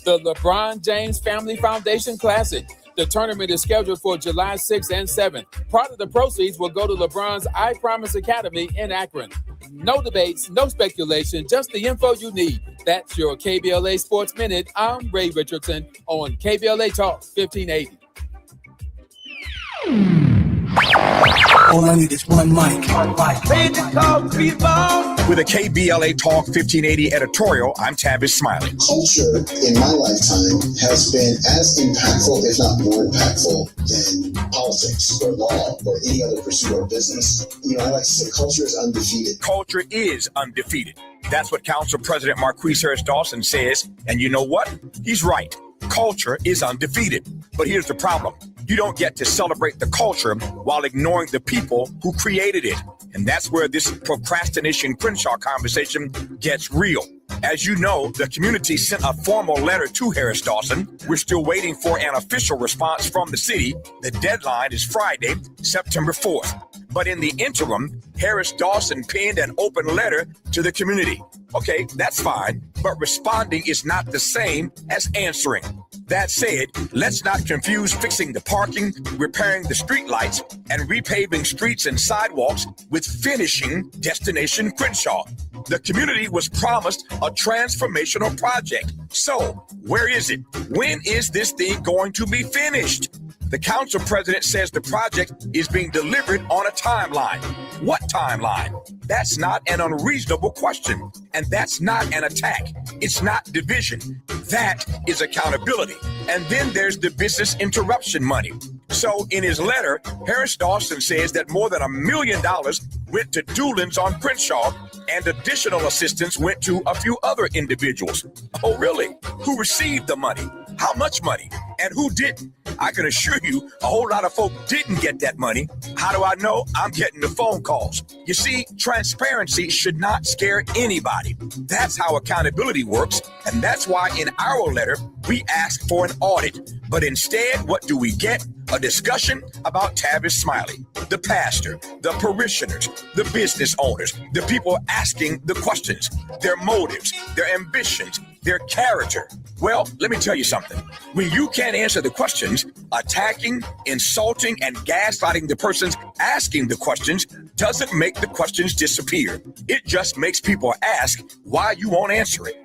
The LeBron James Family Foundation Classic. The tournament is scheduled for July 6th and 7th. Part of the proceeds will go to LeBron's I Promise Academy in Akron. No debates, no speculation, just the info you need. That's your KBLA Sports Minute. I'm Ray Richardson on KBLA Talk 1580. All I need is one mic. With a KBLA Talk 1580 editorial, I'm Tavis Smiley. Culture in my lifetime has been as impactful, if not more impactful, than politics or law or any other pursuit or business. I like to say culture is undefeated. Culture is undefeated. That's what Council President Marquise Harris Dawson says. And you know what? He's right. Culture is undefeated. But here's the problem. You don't get to celebrate the culture while ignoring the people who created it. And that's where this procrastination Crenshaw conversation gets real. As you know, the community sent a formal letter to Harris Dawson. We're still waiting for an official response from the city. The deadline is Friday, September 4th. But in the interim, Harris Dawson penned an open letter to the community. Okay, that's fine, but responding is not the same as answering. That said, let's not confuse fixing the parking, repairing the street lights, and repaving streets and sidewalks with finishing Destination Crenshaw. The community was promised a transformational project. So, where is it? When is this thing going to be finished? The council president says the project is being delivered on a timeline. What timeline? That's not an unreasonable question. And that's not an attack. It's not division. That is accountability. And then there's the business interruption money. So in his letter, Harris Dawson says that more than $1 million went to Doolin's on Crenshaw and additional assistance went to a few other individuals. Oh, really? Who received the money? How much money? And who didn't? I can assure you a whole lot of folk didn't get that money. How do I know? I'm getting the phone calls. You see, transparency should not scare anybody. That's how accountability works. And that's why in our letter, we ask for an audit. But instead, what do we get? A discussion about Tavis Smiley, the pastor, the parishioners, the business owners, the people asking the questions, their motives, their ambitions, their character. Well, let me tell you something. When you can't answer the questions, attacking, insulting, and gaslighting the persons asking the questions doesn't make the questions disappear. It just makes people ask why you won't answer it.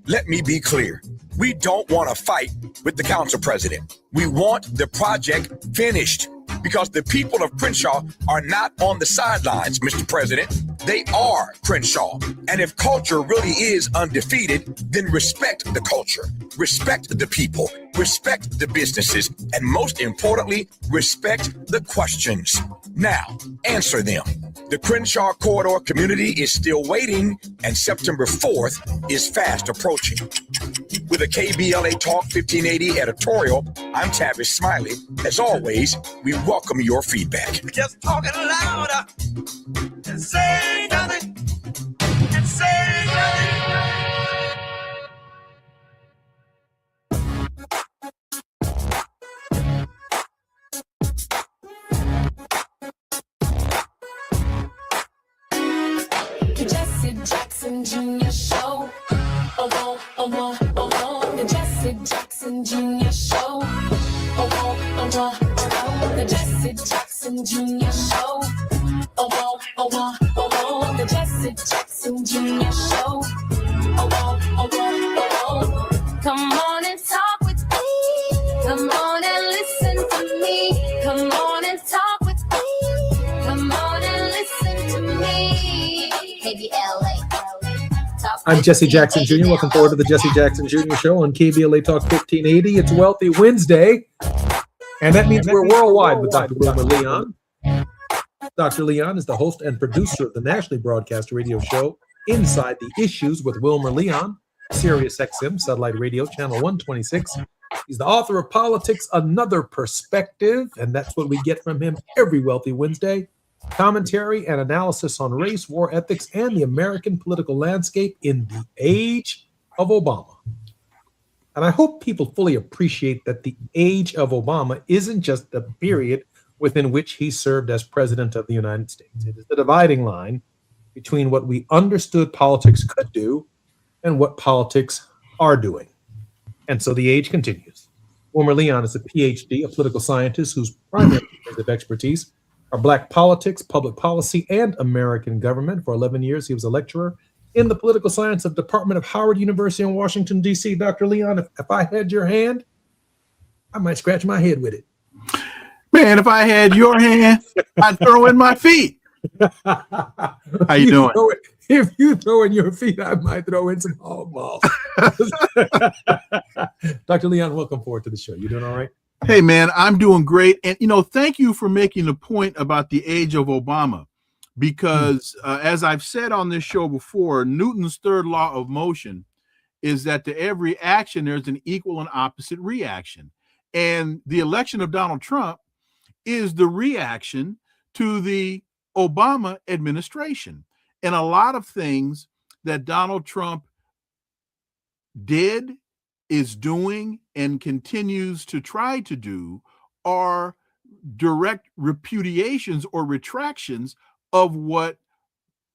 Let me be clear. We don't want to fight with the council president. We want the project finished. because the people of Crenshaw are not on the sidelines, Mr. President. They are Crenshaw. And if culture really is undefeated, then respect the culture, respect the people, respect the businesses, and most importantly, respect the questions. Now, answer them. The Crenshaw Corridor community is still waiting, and September 4th is fast approaching. With a KBLA Talk 1580 editorial, I'm Tavis Smiley. As always, we welcome your feedback. Just talking louder and say nothing and say nothing. Jesse Jackson Jr. Show. Oh, oh, oh, oh, oh. The Jesse Jackson Jr. Show. Oh, oh, oh, oh. The Jesse Jackson Jr. Show. Oh, oh, oh, oh, oh. The Jesse Jackson Jr. Show. Oh, oh, oh, oh. Come on and talk with me. Come on and listen to me. Come on and talk with me. Come on and listen to me. KBLA. I'm Jesse Jackson Jr. Welcome forward to the Jesse Jackson Jr. Show on KBLA Talk 1580. It's Wealthy Wednesday, and that means we're worldwide with Dr. Wilmer Leon. Dr. Leon is the host and producer of the nationally broadcast radio show Inside the Issues with Wilmer Leon, Sirius XM Satellite Radio Channel 126. He's the author of Politics, Another Perspective, and that's what we get from him every Wealthy Wednesday. Commentary and analysis on race, war ethics, and the American political landscape in the age of Obama. And I hope people fully appreciate that the age of Obama isn't just the period within which he served as president of the United States. It is the dividing line between what we understood politics could do and what politics are doing. And so the age continues. Wilmer Leon is a PhD, a political scientist whose primary areas of expertise are Black politics, public policy, and American government. For 11 years, he was a lecturer in the political science of Department of Howard University in Washington, D.C. Dr. Leon, if I had your hand, I might scratch my head with it. Man, if I had your hand, I'd throw in my feet. How you doing? If you throw in your feet, I might throw in some hog balls. Dr. Leon, welcome forward to the show. You doing all right? Hey, man, I'm doing great. And, thank you for making the point about the age of Obama, because as I've said on this show before, Newton's third law of motion is that to every action, there's an equal and opposite reaction. And the election of Donald Trump is the reaction to the Obama administration. And a lot of things that Donald Trump did, is doing, and continues to try to do are direct repudiations or retractions of what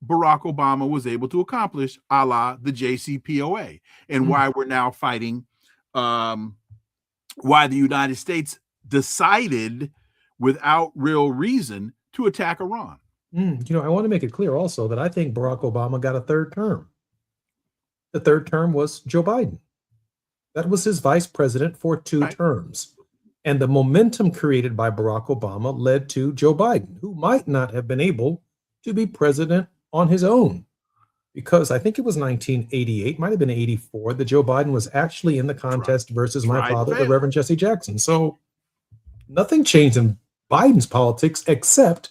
Barack Obama was able to accomplish, a la the JCPOA, and why we're now fighting, why the United States decided without real reason to attack Iran. I want to make it clear also that I think Barack Obama got a third term. The third term was Joe Biden. That was his vice president for two terms. And the momentum created by Barack Obama led to Joe Biden, who might not have been able to be president on his own, because I think it was 1988, might have been 84, that Joe Biden was actually in the contest versus my father, the Reverend Jesse Jackson. So nothing changed in Biden's politics except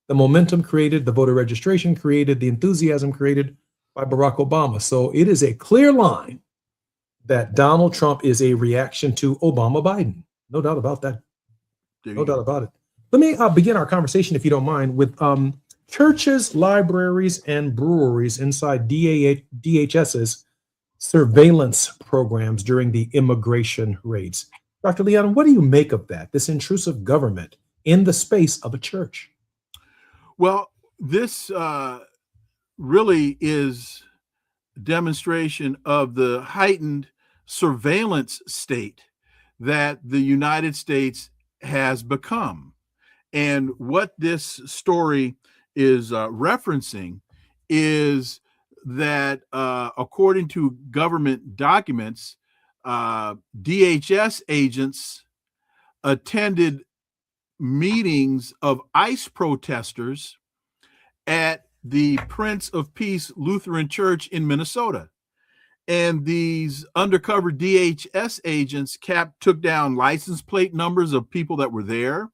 the momentum created, the voter registration created, the enthusiasm created by Barack Obama. So it is a clear line that Donald Trump is a reaction to Obama Biden. No doubt about that. No doubt about it. Let me begin our conversation, if you don't mind, with churches, libraries, and breweries inside DHS's surveillance programs during the immigration raids. Dr. Leon, what do you make of that, this intrusive government in the space of a church? Well, this really is demonstration of the heightened surveillance state that the United States has become. And what this story is referencing is that according to government documents, DHS agents attended meetings of ICE protesters at the Prince of Peace Lutheran Church in Minnesota. And these undercover DHS agents took down license plate numbers of people that were there.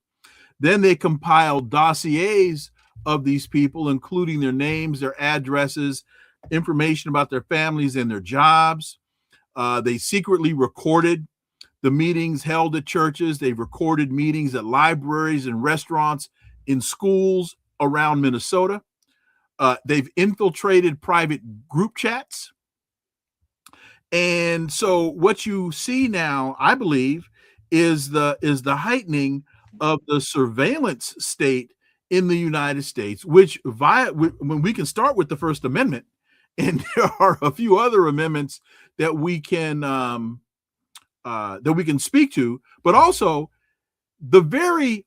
Then they compiled dossiers of these people, including their names, their addresses, information about their families and their jobs. They secretly recorded the meetings held at churches. They've recorded meetings at libraries and restaurants, in schools around Minnesota. They've infiltrated private group chats. And so what you see now, I believe, is the heightening of the surveillance state in the United States, which when we can start with the First Amendment, and there are a few other amendments that we can speak to, but also the very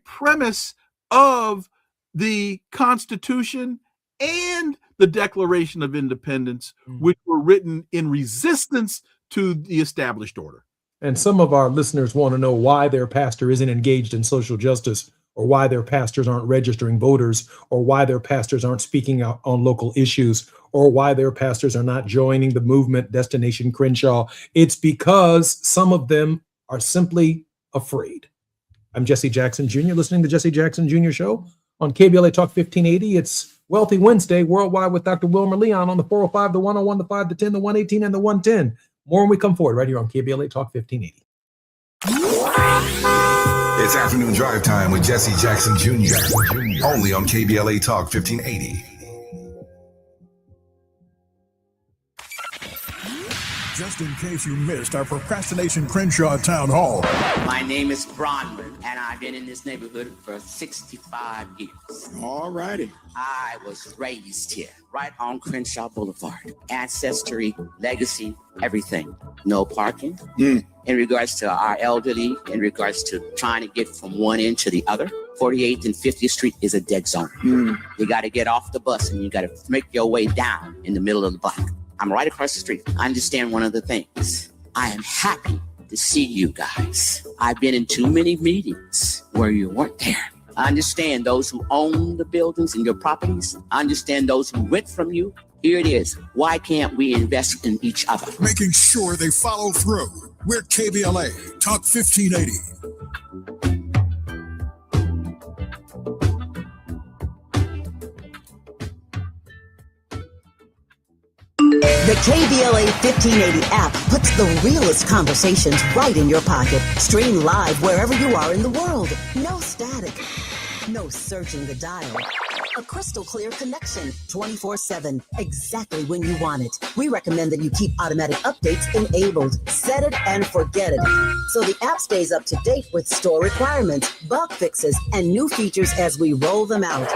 premise of the Constitution and the Declaration of Independence, which were written in resistance to the established order. And some of our listeners want to know why their pastor isn't engaged in social justice, or why their pastors aren't registering voters, or why their pastors aren't speaking out on local issues, or why their pastors are not joining the movement Destination Crenshaw. It's because some of them are simply afraid. I'm Jesse Jackson Jr., listening to Jesse Jackson Jr. Show on KBLA Talk 1580. It's Wealthy Wednesday, worldwide, with Dr. Wilmer Leon on the 405, the 101, the 5, the 10, the 118, and the 110. More when we come forward right here on KBLA Talk 1580. It's afternoon drive time with Jesse Jackson Jr. Only on KBLA Talk 1580. Just in case you missed our Procrastination Crenshaw Town Hall. My name is Bronwyn, and I've been in this neighborhood for 65 years. All righty. I was raised here, right on Crenshaw Boulevard. Ancestry, legacy, everything. No parking. In regards to our elderly, in regards to trying to get from one end to the other, 48th and 50th Street is a dead zone. You got to get off the bus and you got to make your way down in the middle of the block. I'm right across the street. I understand one of the things. I am happy to see you guys. I've been in too many meetings where you weren't there. I understand those who own the buildings and your properties. I understand those who rent from you. Here it is. Why can't we invest in each other? Making sure they follow through. We're KBLA Talk 1580. The KBLA 1580 app puts the realest conversations right in your pocket. Stream live wherever you are in the world. No static. No searching the dial. A crystal clear connection 24/7, exactly when you want it. We recommend that you keep automatic updates enabled. Set it and forget it. So the app stays up to date with store requirements, bug fixes, and new features as we roll them out.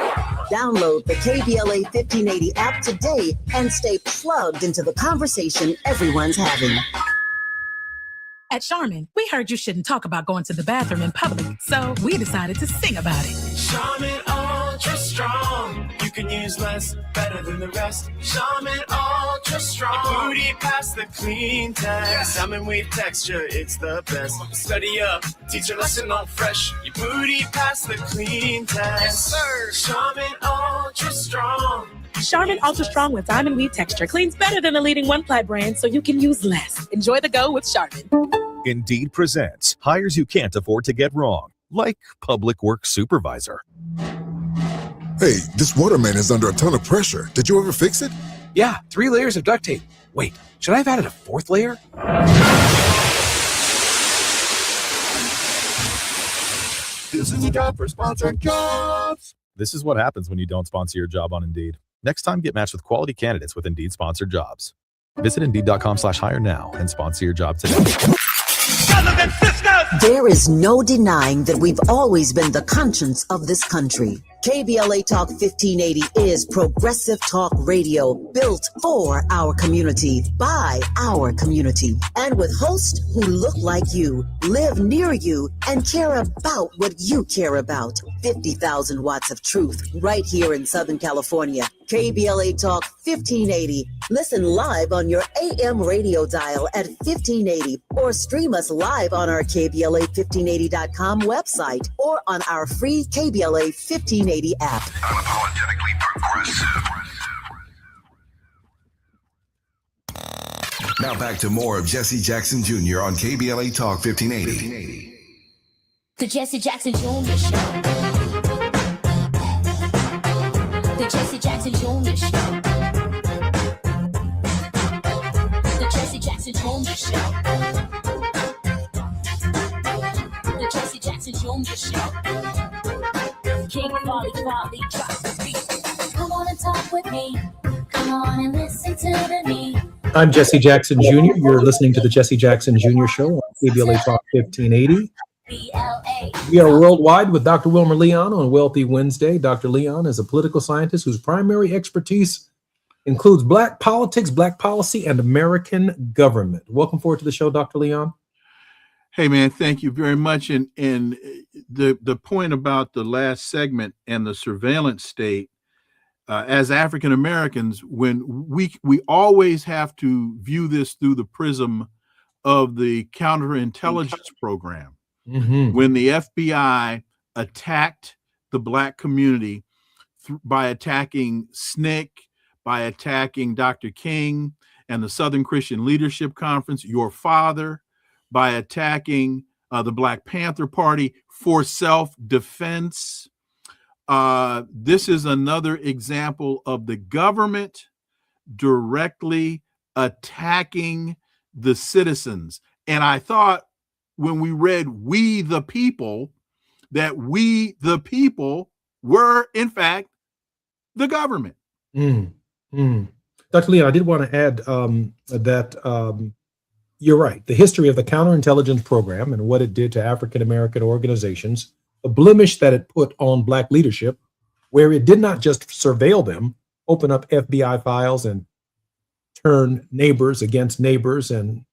Download the KBLA 1580 app today and stay plugged into the conversation everyone's having. At Charmin, we heard you shouldn't talk about going to the bathroom in public, so we decided to sing about it. Charmin Ultra Strong. You can use less, better than the rest. Charmin Ultra Strong. Your booty past the clean test. Salmon weave texture, it's the best. Study up, teach your lesson all fresh. Your booty past the clean test. Yes, sir. Charmin Ultra Strong. Charmin Ultra Strong with diamond weave texture cleans better than the leading one-ply brand, so you can use less. Enjoy the go with Charmin. Indeed presents hires you can't afford to get wrong, like public works supervisor. Hey, this waterman is under a ton of pressure. Did you ever fix it? Yeah, 3 layers of duct tape. Wait, should I have added a 4th layer? This is a job for sponsored jobs. This is what happens when you don't sponsor your job on Indeed. Next time, get matched with quality candidates with Indeed sponsored jobs. Visit Indeed.com/hire now and sponsor your job today. There is no denying that we've always been the conscience of this country. KBLA Talk 1580 is progressive talk radio built for our community, by our community, and with hosts who look like you, live near you, and care about what you care about. 50,000 watts of truth right here in Southern California. KBLA Talk 1580. Listen live on your AM radio dial at 1580 or stream us live on our KBLA1580.com website or on our free KBLA 1580 app. Unapologetically progressive. Now back to more of Jesse Jackson Jr. on KBLA Talk 1580. The Jesse Jackson Jr. Show. The Jesse Jackson Jr. Show. The Jesse Jackson Jr. Show. The Jesse Jackson Jr. Show. King Folly, drop the beat. Come on and talk with me. Come on and listen to me. I'm Jesse Jackson Jr. You're listening to the Jesse Jackson Jr. Show on KBLA Talk 1580. We are worldwide with Dr. Wilmer Leon on Wealthy Wednesday. Dr. Leon is a political scientist whose primary expertise includes Black politics, Black policy, and American government. Welcome forward to the show, Dr. Leon. Hey, man, thank you very much. And the point about the last segment and the surveillance state, as African Americans, when we always have to view this through the prism of the counterintelligence program. Mm-hmm. When the FBI attacked the Black community by attacking SNCC, by attacking Dr. King and the Southern Christian Leadership Conference, your father, by attacking the Black Panther Party for self-defense. This is another example of the government directly attacking the citizens. And I thought when we read "We the People," that we the people were, in fact, the government. Dr. Leon, I did want to add that you're right. The history of the counterintelligence program and what it did to African-American organizations, the blemish that it put on Black leadership, where it did not just surveil them, open up FBI files and turn neighbors against neighbors and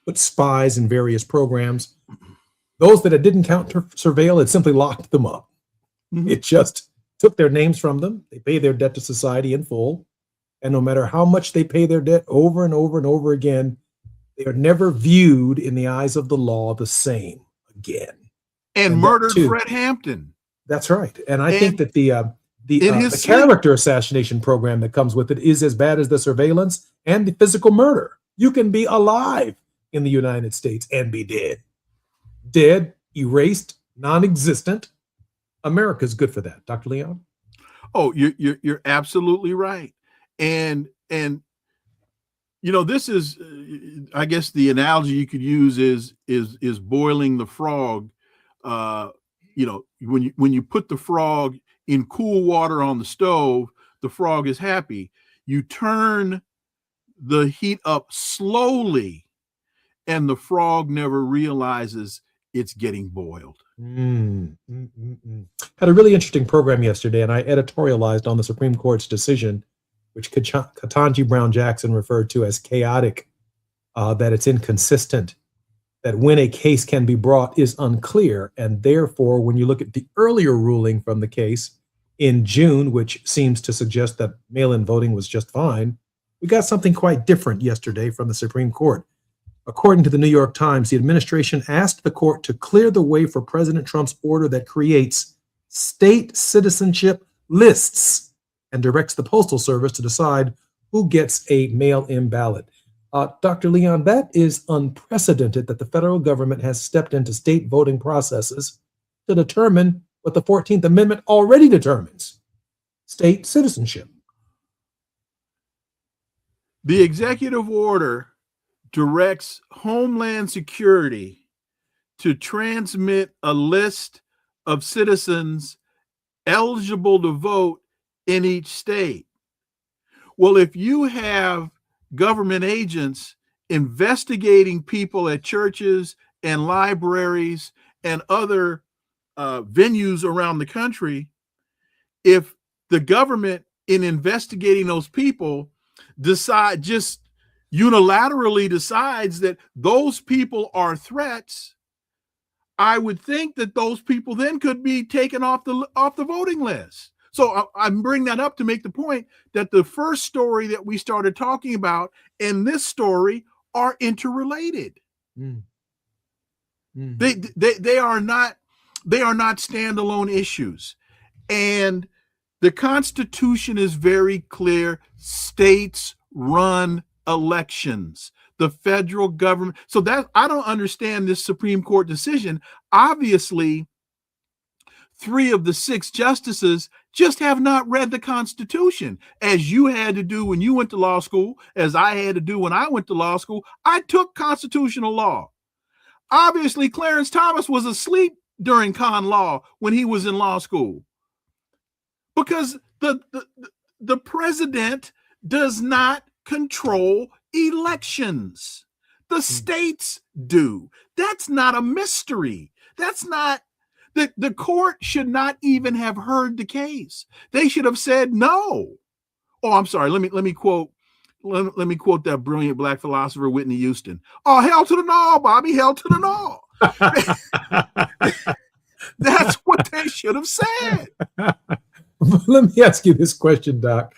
put spies in various programs. Those that it didn't surveil, it simply locked them up. Mm-hmm. It just took their names from them. They pay their debt to society in full. And no matter how much they pay their debt over and over and over again, they are never viewed in the eyes of the law the same again. And murdered Fred Hampton. That's right. And I think that the character assassination program that comes with it is as bad as the surveillance and the physical murder. You can be alive in the United States and be dead. Dead, erased, non-existent. America's good for that. Dr. Leon? Oh, you're absolutely right. And you know, this is, I guess the analogy you could use is boiling the frog. You know, when you put the frog in cool water on the stove, the frog is happy. You turn the heat up slowly, and the frog never realizes it's getting boiled. Had a really interesting program yesterday, and I editorialized on the Supreme Court's decision, which Ketanji Brown Jackson referred to as chaotic, that it's inconsistent, that when a case can be brought is unclear. And therefore, when you look at the earlier ruling from the case in June, which seems to suggest that mail-in voting was just fine, we got something quite different yesterday from the Supreme Court. According to the New York Times, the administration asked the court to clear the way for President Trump's order that creates state citizenship lists and directs the Postal Service to decide who gets a mail-in ballot. Dr. Leon, that is unprecedented that the federal government has stepped into state voting processes to determine what the 14th Amendment already determines, state citizenship. The executive order directs Homeland Security to transmit a list of citizens eligible to vote in each state. Well, if you have government agents investigating people at churches and libraries and other venues around the country, if the government, in investigating those people, just unilaterally decides that those people are threats, I would think that those people then could be taken off the voting list. So I'm bringing that up to make the point that the first story that we started talking about and this story are interrelated. They are not standalone issues. And the Constitution is very clear. States run elections. The federal government. So that I don't understand this Supreme Court decision. Obviously, 3 of the 6 justices just have not read the Constitution, as you had to do when you went to law school, as I had to do when I went to law school. I took constitutional law. Obviously, Clarence Thomas was asleep during con law when he was in law school, because the president does not control elections. The states do. That's not a mystery. That's not the court should not even have heard the case. They should have said no. Oh, I'm sorry. Let me quote that brilliant black philosopher Whitney Houston. Oh, hell to the no, Bobby. Hell to the no. That's what they should have said. Let me ask you this question, Doc.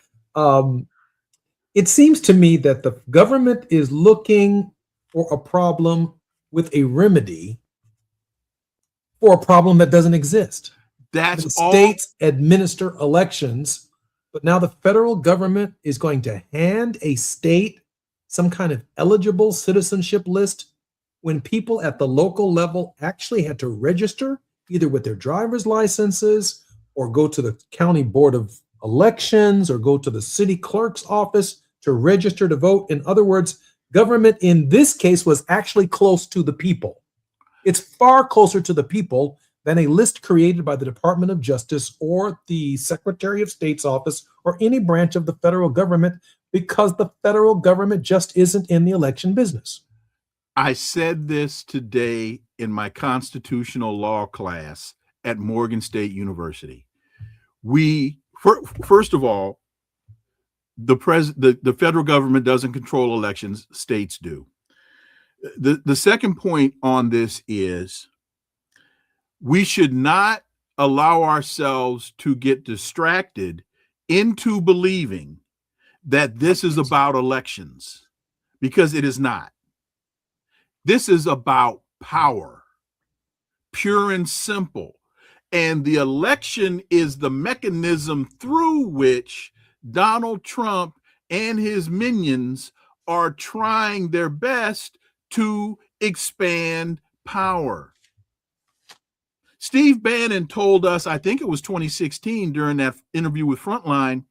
It seems to me that the government is looking for a problem with a remedy for a problem that doesn't exist. That's the states administer elections, but now the federal government is going to hand a state some kind of eligible citizenship list when people at the local level actually had to register either with their driver's licenses or go to the county board of elections or go to the city clerk's office to register to vote. In other words, government in this case was actually close to the people. It's far closer to the people than a list created by the Department of Justice or the Secretary of State's office or any branch of the federal government, because the federal government just isn't in the election business. I said this today in my constitutional law class at Morgan State University. First of all, the federal government doesn't control elections, states do. The second point on this is we should not allow ourselves to get distracted into believing that this is about elections, because it is not. This is about power, pure and simple. And the election is the mechanism through which Donald Trump and his minions are trying their best to expand power. Steve Bannon told us, I think it was 2016 during that interview with Frontline,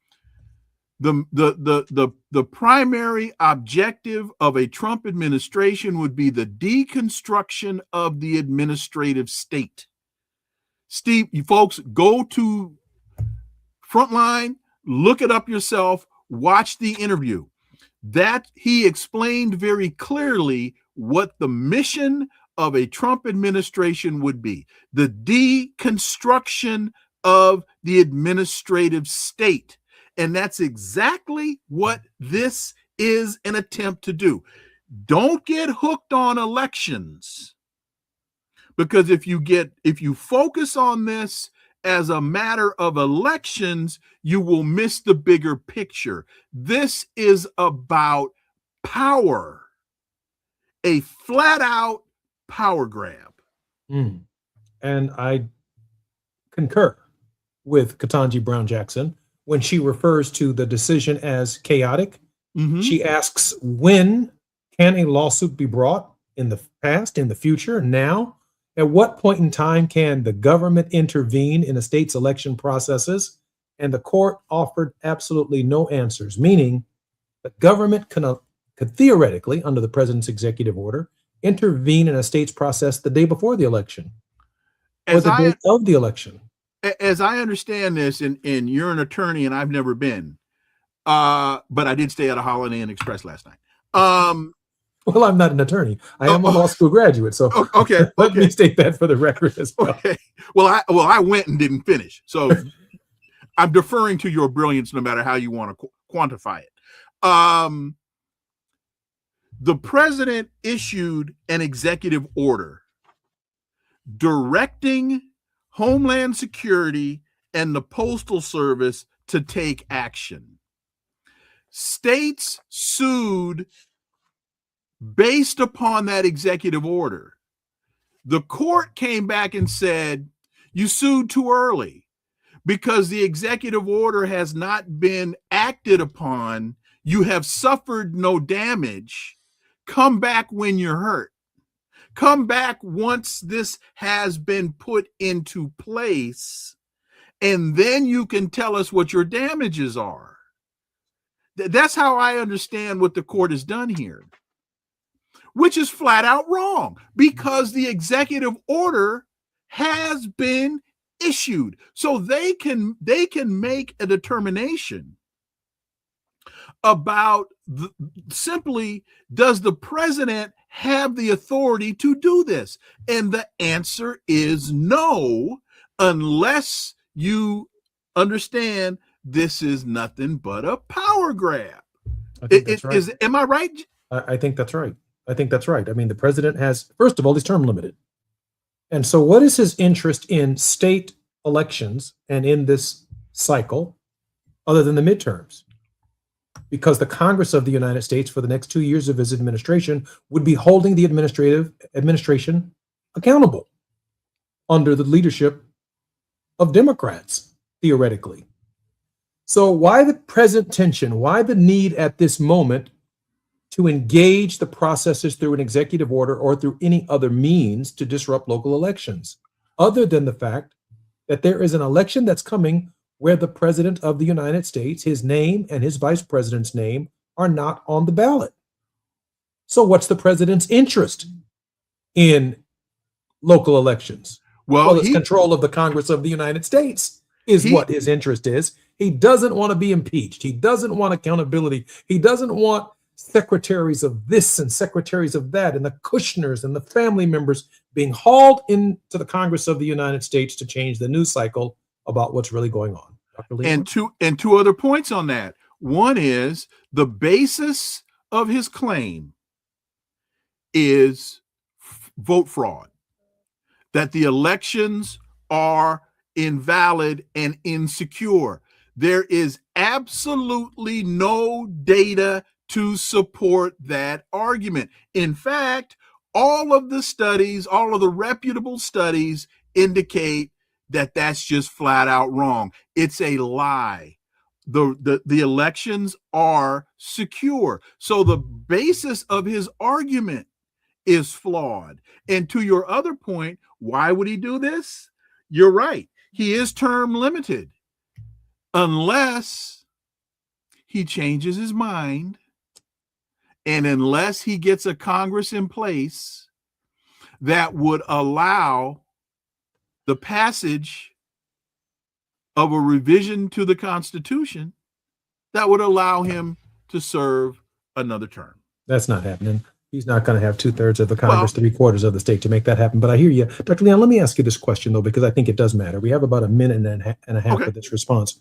the primary objective of a Trump administration would be the deconstruction of the administrative state. Steve, you folks, go to Frontline, look it up yourself, watch the interview. That he explained very clearly what the mission of a Trump administration would be: the deconstruction of the administrative state. And that's exactly what this is an attempt to do. Don't get hooked on elections, because if you focus on this as a matter of elections, you will miss the bigger picture. This is about power, a flat out power grab. And I concur with Ketanji Brown Jackson when she refers to the decision as chaotic. She asks, when can a lawsuit be brought? In the past, in the future, now? At what point in time can the government intervene in a state's election processes? And the court offered absolutely no answers, meaning the government could theoretically, under the president's executive order, intervene in a state's process the day before the election or the day of the election. As I understand this, and you're an attorney and I've never been, but I did stay at a Holiday Inn Express last night. Well, I'm not an attorney. I am a law school graduate, so let me state that for the record as well. Okay. Well, I went and didn't finish. So I'm deferring to your brilliance, no matter how you want to quantify it. The president issued an executive order directing Homeland Security and the Postal Service to take action. States sued based upon that executive order. The court came back and said, you sued too early because the executive order has not been acted upon. You have suffered no damage. Come back when you're hurt. Come back once this has been put into place, and then you can tell us what your damages are. That's how I understand what the court has done here, which is flat out wrong because the executive order has been issued. So they can make a determination about simply, does the president have the authority to do this? And the answer is no, unless you understand this is nothing but a power grab. Am I right? I think that's right. I think that's right. I mean, the president has, first of all, he's term limited. And so what is his interest in state elections and in this cycle other than the midterms? Because the Congress of the United States for the next 2 years of his administration would be holding the administration accountable under the leadership of Democrats, theoretically. So why the present tension? Why the need at this moment to engage the processes through an executive order or through any other means to disrupt local elections, other than the fact that there is an election that's coming where the president of the United States, his name and his vice president's name are not on the ballot. So what's the president's interest in local elections? Well, it's control of the Congress of the United States is what his interest is. He doesn't want to be impeached. He doesn't want accountability. He doesn't want secretaries of this and secretaries of that and the Kushners and the family members being hauled into the Congress of the United States to change the news cycle about what's really going on. Dr. Lee? And two other points on that. One is the basis of his claim is vote fraud, that the elections are invalid and insecure. There is absolutely no data to support that argument. In fact, all of the studies, all of the reputable studies indicate that that's just flat out wrong. It's a lie. The elections are secure. So the basis of his argument is flawed. And to your other point, why would he do this? You're right. He is term limited unless he changes his mind and unless he gets a Congress in place that would allow the passage of a revision to the Constitution that would allow him to serve another term. That's not happening. He's not going to have 2/3 of the Congress, 3/4 of the state to make that happen. But I hear you. Dr. Leon, let me ask you this question, though, because I think it does matter. We have about a minute and a half for this response.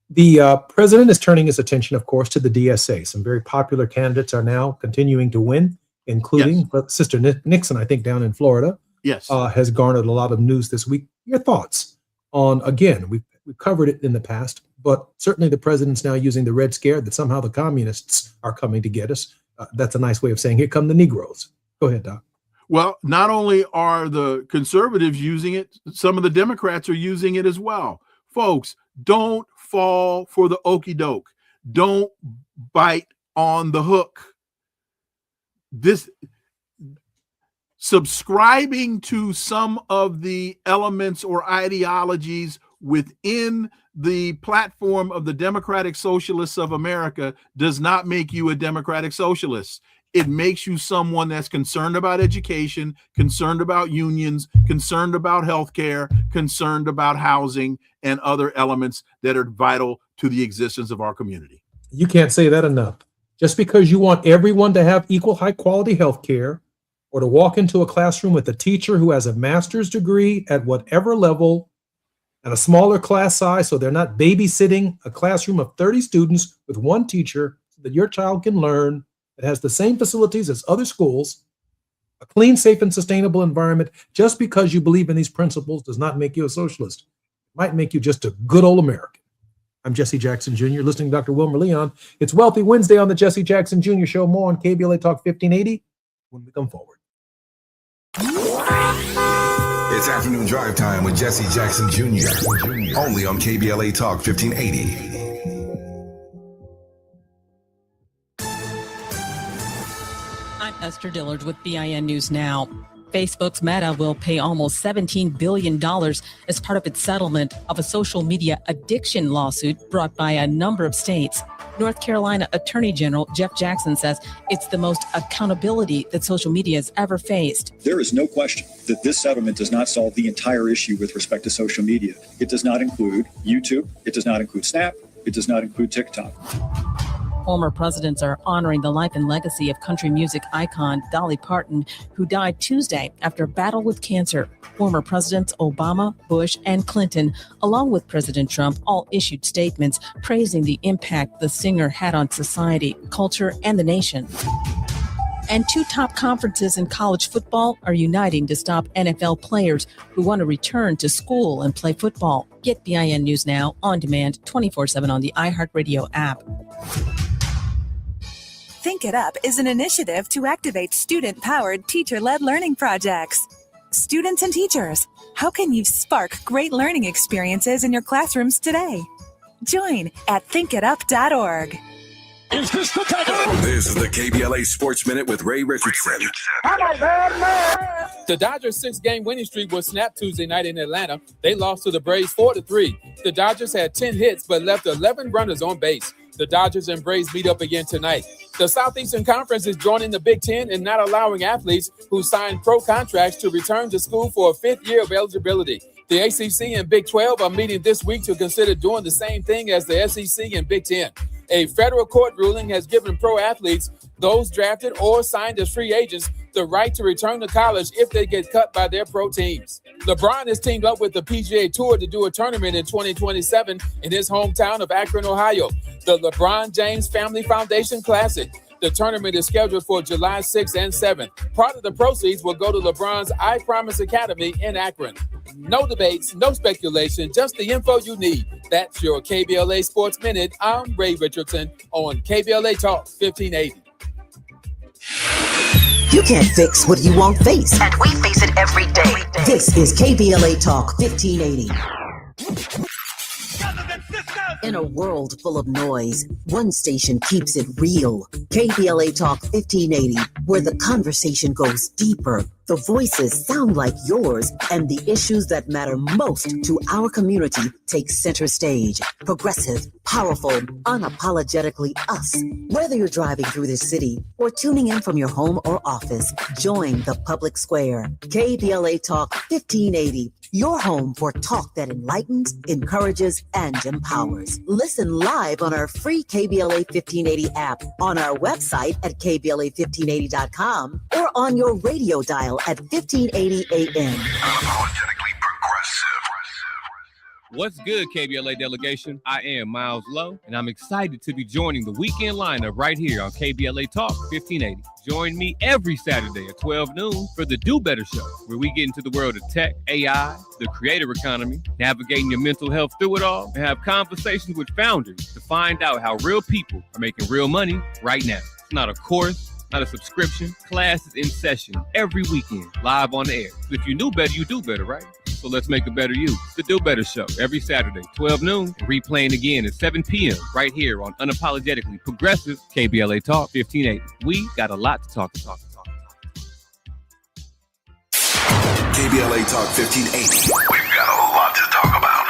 The president is turning his attention, of course, to the DSA. Some very popular candidates are now continuing to win, including Sister Nixon, I think, down in Florida. Yes. Has garnered a lot of news this week. Your thoughts on, again, we've covered it in the past, but certainly the president's now using the Red Scare that somehow the communists are coming to get us. That's a nice way of saying, here come the Negroes. Go ahead, Doc. Well, not only are the conservatives using it, some of the Democrats are using it as well. Folks, don't fall for the okey doke. Don't bite on the hook. Subscribing to some of the elements or ideologies within the platform of the Democratic Socialists of America does not make you a Democratic Socialist. It makes you someone that's concerned about education, concerned about unions, concerned about healthcare, concerned about housing, and other elements that are vital to the existence of our community. You can't say that enough. Just because you want everyone to have equal high quality healthcare, or to walk into a classroom with a teacher who has a master's degree at whatever level and a smaller class size so they're not babysitting a classroom of 30 students with one teacher so that your child can learn. It has the same facilities as other schools. A clean, safe, and sustainable environment. Just because you believe in these principles does not make you a socialist. It might make you just a good old American. I'm Jesse Jackson Jr., listening to Dr. Wilmer Leon. It's Wealthy Wednesday on the Jesse Jackson Jr. Show. More on KBLA Talk 1580 when we come forward. It's afternoon drive time with Jesse Jackson Jr. Only on KBLA Talk 1580. I'm Esther Dillard with BIN News Now. Facebook's Meta will pay almost $17 billion as part of its settlement of a social media addiction lawsuit brought by a number of states. North Carolina Attorney General Jeff Jackson says it's the most accountability that social media has ever faced. There is no question that this settlement does not solve the entire issue with respect to social media. It does not include YouTube. It does not include Snap. It does not include TikTok. Former presidents are honoring the life and legacy of country music icon Dolly Parton, who died Tuesday after a battle with cancer. Former presidents Obama, Bush, and Clinton, along with President Trump, all issued statements praising the impact the singer had on society, culture, and the nation. And two top conferences in college football are uniting to stop NFL players who want to return to school and play football. Get BIN News Now on demand 24/7 on the iHeartRadio app. Think It Up is an initiative to activate student-powered, teacher-led learning projects. Students and teachers, how can you spark great learning experiences in your classrooms today? Join at thinkitup.org. Is this the time? This is the KBLA Sports Minute with Ray Richardson. The Dodgers' 6-game winning streak was snapped Tuesday night in Atlanta. They lost to the Braves 4-3. The Dodgers had 10 hits but left 11 runners on base. The Dodgers and Braves meet up again tonight. The Southeastern Conference is joining the Big Ten in not allowing athletes who signed pro contracts to return to school for a fifth year of eligibility. The ACC and Big 12 are meeting this week to consider doing the same thing as the SEC and Big 10. A federal court ruling has given pro athletes, those drafted or signed as free agents, the right to return to college if they get cut by their pro teams. LeBron has teamed up with the PGA Tour to do a tournament in 2027 in his hometown of Akron, Ohio. The LeBron James Family Foundation Classic. The tournament is scheduled for July 6th and 7th. Part of the proceeds will go to LeBron's I Promise Academy in Akron. No debates, no speculation, just the info you need. That's your KBLA Sports Minute. I'm Ray Richardson on KBLA Talk 1580. You can't fix what you won't face. And we face it every day. This is KBLA Talk 1580. In a world full of noise, one station keeps it real. KBLA Talk 1580, where the conversation goes deeper, the voices sound like yours, and the issues that matter most to our community take center stage. Progressive, powerful, unapologetically us. Whether you're driving through the city or tuning in from your home or office, join the public square. KBLA Talk 1580. Your home for talk that enlightens, encourages, and empowers. Listen live on our free KBLA 1580 app, on our website at KBLA1580.com, or on your radio dial at 1580 AM. What's good, KBLA delegation? I am Miles Lowe, and I'm excited to be joining the weekend lineup right here on KBLA Talk 1580. Join me every Saturday at 12 noon for the Do Better Show, where we get into the world of tech, AI, the creator economy, navigating your mental health through it all, and have conversations with founders to find out how real people are making real money right now. It's not a course, not a subscription. Class is in session every weekend, live on the air. If you knew better, you do better, right? So let's make a better you. The Do Better Show, every Saturday, 12 noon, and replaying again at 7 p.m. right here on Unapologetically Progressive KBLA Talk 1580. We got a lot to talk about. KBLA Talk 1580. We've got a lot to talk about.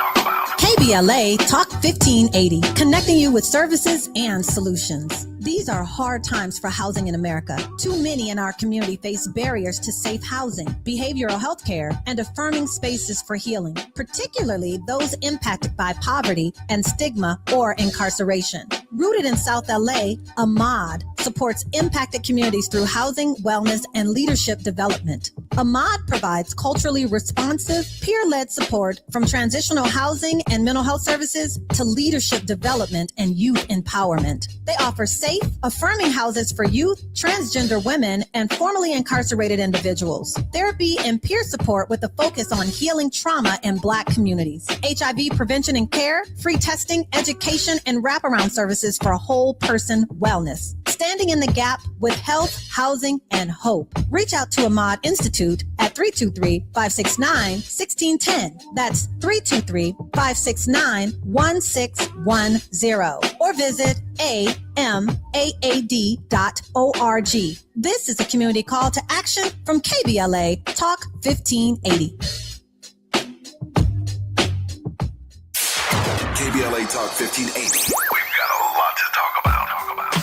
KBLA Talk 1580, connecting you with services and solutions. These are hard times for housing in America. Too many in our community face barriers to safe housing, behavioral health care, and affirming spaces for healing, particularly those impacted by poverty and stigma or incarceration. Rooted in South LA, AMAD supports impacted communities through housing, wellness, and leadership development. Ahmad provides culturally responsive, peer-led support from transitional housing and mental health services to leadership development and youth empowerment. They offer safe, affirming houses for youth, transgender women, and formerly incarcerated individuals. Therapy and peer support with a focus on healing trauma in Black communities. HIV prevention and care, free testing, education, and wraparound services for whole person wellness. Standing in the gap with health, housing, and hope. Reach out to Ahmad Institute at 323-569-1610. That's 323-569-1610. Or visit amaad.org. This is a community call to action from KBLA Talk 1580. KBLA Talk 1580. We've got a lot to talk about.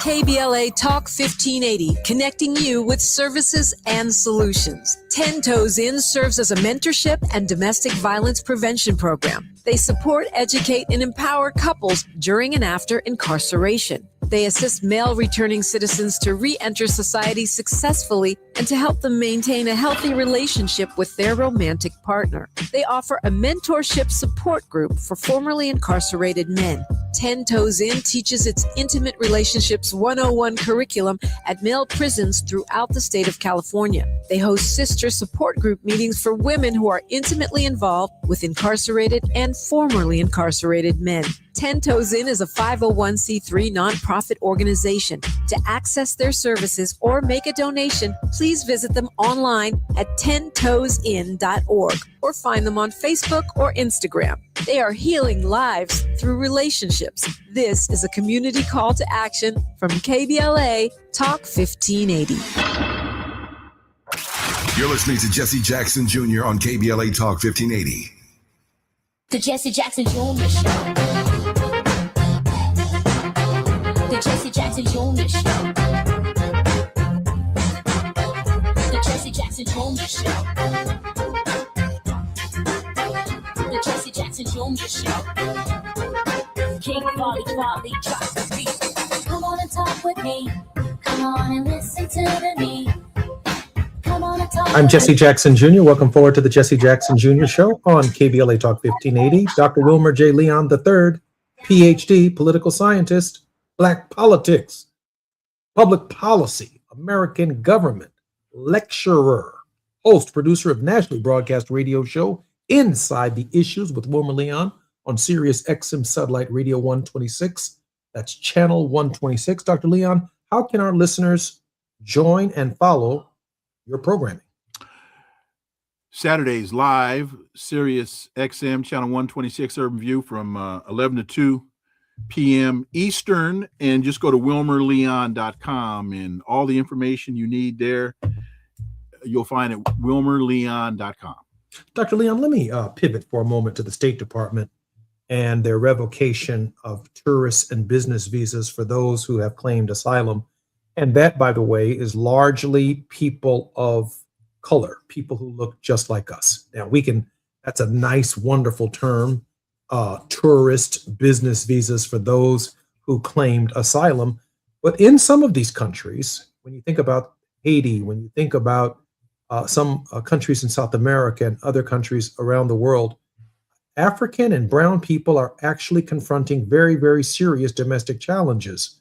KBLA Talk 1580, connecting you with services and solutions. 10 Toes In serves as a mentorship and domestic violence prevention program. They support, educate, and empower couples during and after incarceration. They assist male returning citizens to re-enter society successfully and to help them maintain a healthy relationship with their romantic partner. They offer a mentorship support group for formerly incarcerated men. 10 Toes In teaches its Intimate Relationships 101 curriculum at male prisons throughout the state of California. They host sister support group meetings for women who are intimately involved with incarcerated and formerly incarcerated men. 10 Toes In is a 501c3 nonprofit organization. To access their services or make a donation, please visit them online at 10toesin.org or find them on Facebook or Instagram. They are healing lives through relationships. This is a community call to action from KBLA Talk 1580. You're listening to Jesse Jackson Jr. on KBLA Talk 1580. The Jesse Jackson Jr. Show. The Jesse Jackson Jr. Show. The Jesse Jackson Jr. Show. The Jesse Jackson Jr. Show. King Volley, drop the beat. Come on and talk with me. Come on and listen to me. I'm Jesse Jackson Jr. Welcome forward to the Jesse Jackson Jr. Show on KBLA Talk 1580. Dr. Wilmer J. Leon III, PhD, political scientist, Black politics, public policy, American government, lecturer, host, producer of nationally broadcast radio show Inside the Issues with Wilmer Leon on Sirius XM Satellite Radio 126. That's channel 126. Dr. Leon, how can our listeners join and follow your programming? Saturdays live, Sirius XM channel 126 Urban View from 11 to 2 p.m. Eastern, and just go to wilmerleon.com and all the information you need there you'll find at wilmerleon.com. Dr. Leon, let me pivot for a moment to the State Department and their revocation of tourist and business visas for those who have claimed asylum. And that, by the way, is largely people of color, people who look just like us. Now, that's a nice, wonderful term, tourist business visas for those who claimed asylum. But in some of these countries, when you think about Haiti, when you think about some countries in South America and other countries around the world, African and brown people are actually confronting very, very serious domestic challenges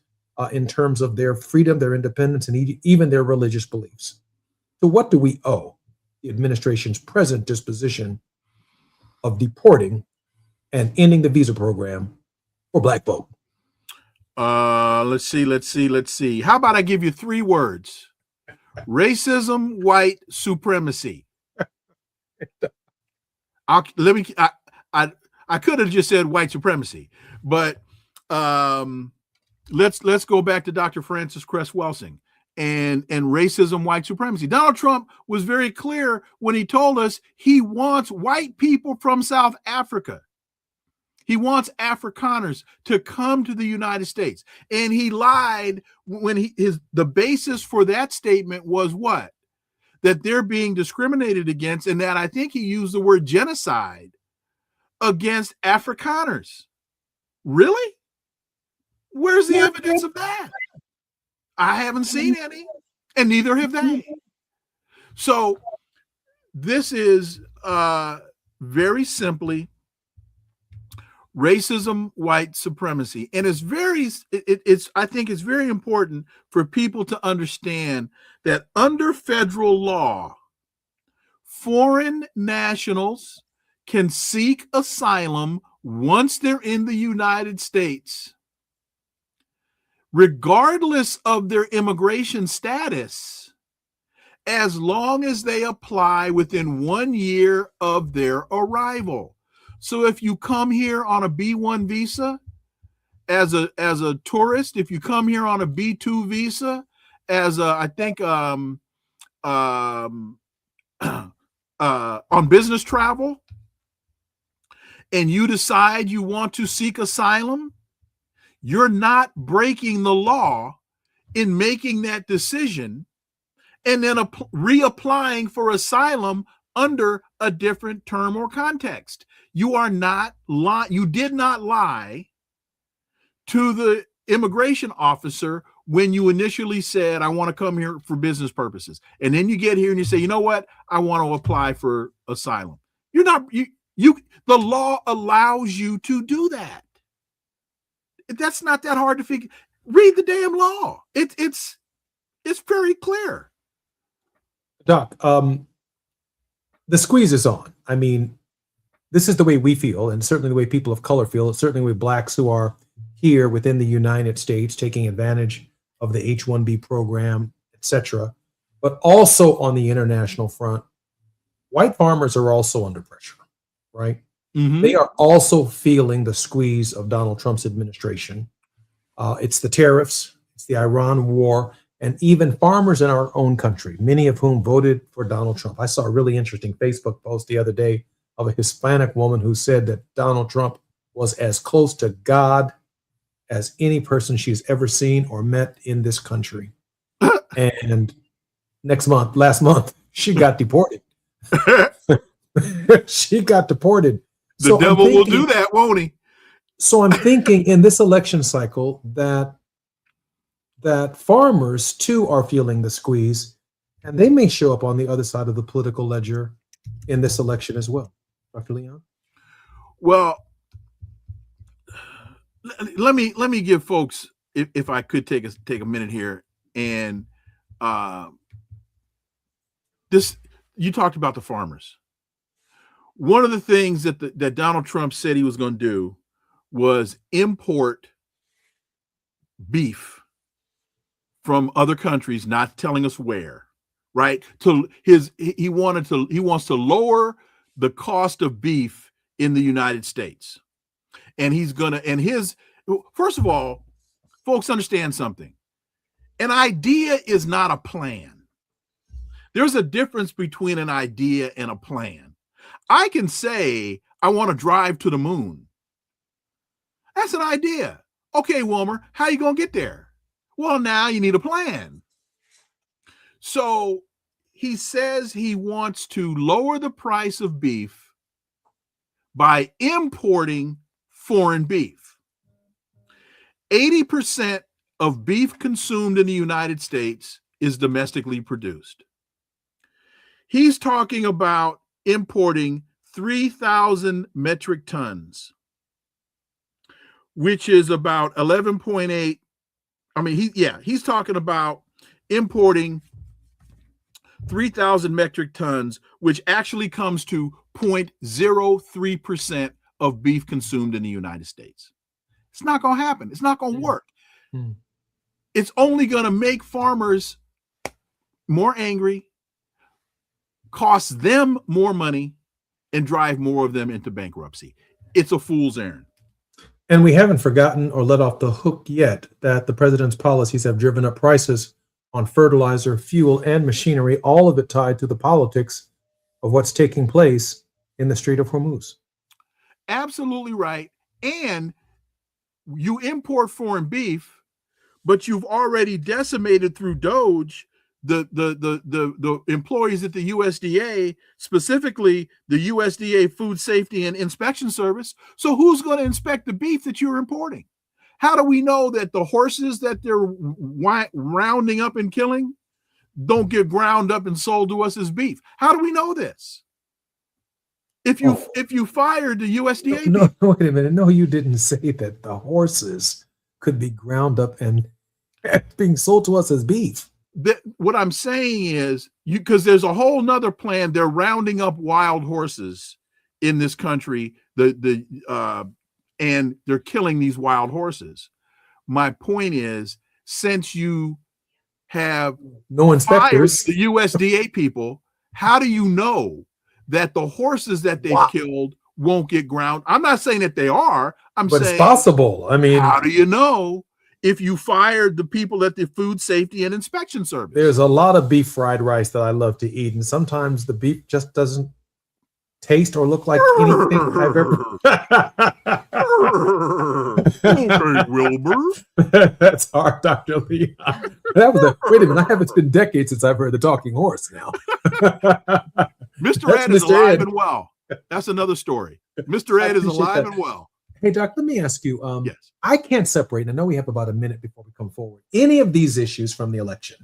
in terms of their freedom, their independence, and even their religious beliefs. So what do we owe the administration's present disposition of deporting and ending the visa program for Black folk? Let's see. How about I give you 3 words? Racism, white supremacy. I could have just said white supremacy, but let's go back to Dr. Francis Cress Welsing and racism, white supremacy. Donald Trump was very clear when he told us he wants white people from South Africa. He wants Afrikaners to come to the United States. And he lied when the basis for that statement was what? That they're being discriminated against, and that I think he used the word genocide against Afrikaners. Really? Where's the evidence of that? I haven't seen any, and neither have they. So this is very simply racism, white supremacy. And it's I think it's very important for people to understand that under federal law, foreign nationals can seek asylum once they're in the United States, regardless of their immigration status, as long as they apply within 1 year of their arrival. So if you come here on a B1 visa as a tourist, if you come here on a B2 visa as on business travel, and you decide you want to seek asylum, you're not breaking the law in making that decision and then reapplying for asylum under a different term or context. You are not you did not lie to the immigration officer when you initially said, I want to come here for business purposes. And then you get here and you say, you know what? I want to apply for asylum. You're not, the law allows you to do that. That's not that hard to figure. Read the damn law. It's very clear. Doc, the squeeze is on. I mean, this is the way we feel, and certainly the way people of color feel. It's certainly the way blacks who are here within the United States taking advantage of the H-1B program, etc. But also on the international front, white farmers are also under pressure, right? Mm-hmm. They are also feeling the squeeze of Donald Trump's administration. It's the tariffs, it's the Iran war, and even farmers in our own country, many of whom voted for Donald Trump. I saw a really interesting Facebook post the other day of a Hispanic woman who said that Donald Trump was as close to God as any person she's ever seen or met in this country. And last month, she got deported. She got deported. The devil will do that, won't he? So I'm thinking in this election cycle that farmers too are feeling the squeeze, and they may show up on the other side of the political ledger in this election as well. Dr. Leon? Well, let me give folks, if I could take a minute here, and you talked about the farmers. One of the things that Donald Trump said he was going to do was import beef from other countries, not telling us where, right? He wants to lower the cost of beef in the United States. And first of all, folks understand something. An idea is not a plan. There's a difference between an idea and a plan. I can say, I want to drive to the moon. That's an idea. Okay, Wilmer, how you going to get there? Well, now you need a plan. So he says he wants to lower the price of beef by importing foreign beef. 80% of beef consumed in the United States is domestically produced. He's talking about importing 3,000 metric tons, which is about 11.8. I mean, he's talking about importing 3,000 metric tons, which actually comes to 0.03% of beef consumed in the United States. It's not going to happen. It's not going to work. It's only going to make farmers more angry, cost them more money, and drive more of them into bankruptcy. It's a fool's errand. And we haven't forgotten or let off the hook yet that the president's policies have driven up prices on fertilizer, fuel, and machinery, all of it tied to the politics of what's taking place in the Strait of Hormuz. Absolutely right. And you import foreign beef, but you've already decimated through Doge the employees at the USDA, specifically the USDA Food Safety and Inspection Service. So who's going to inspect the beef that you're importing? How do we know that the horses that they're rounding up and killing, don't get ground up and sold to us as beef. How do we know this? If you fired the USDA, no, wait a minute. No, you didn't say that the horses could be ground up and being sold to us as beef. What I'm saying is, because there's a whole nother plan. They're rounding up wild horses in this country. And they're killing these wild horses. My point is, since you have no inspectors, the USDA people, how do you know that the horses that they've killed won't get ground? I'm not saying that they are. But saying it's possible. I mean, how do you know if you fired the people at the Food Safety and Inspection Service? There's a lot of beef fried rice that I love to eat, and sometimes the beef just doesn't taste or look like anything I've ever. Okay, Wilbur. That's hard, Dr. Leon. Wait a minute. It's been decades since I've heard the talking horse now. Mr. Ed is alive and well. That's another story. Mr. Ed is alive and well. Hey, Doc, let me ask you. Yes. I can't separate, and I know we have about a minute before we come forward, any of these issues from the election.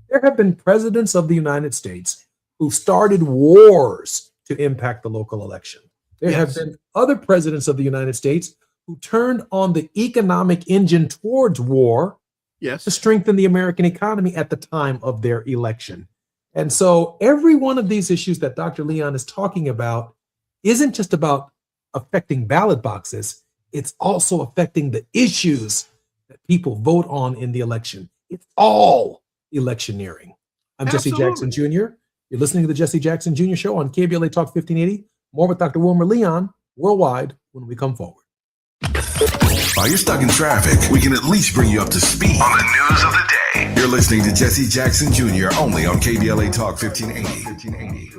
There have been presidents of the United States who started wars to impact the local election. There have been other presidents of the United States who turned on the economic engine towards war to strengthen the American economy at the time of their election. And so every one of these issues that Dr. Leon is talking about isn't just about affecting ballot boxes. It's also affecting the issues that people vote on in the election. It's all electioneering. I'm Jesse Jackson Jr. You're listening to the Jesse Jackson Jr. Show on KBLA Talk 1580. More with Dr. Wilmer Leon worldwide when we come forward. While you're stuck in traffic, we can at least bring you up to speed on the news of the day. You're listening to Jesse Jackson Jr. only on KBLA Talk 1580.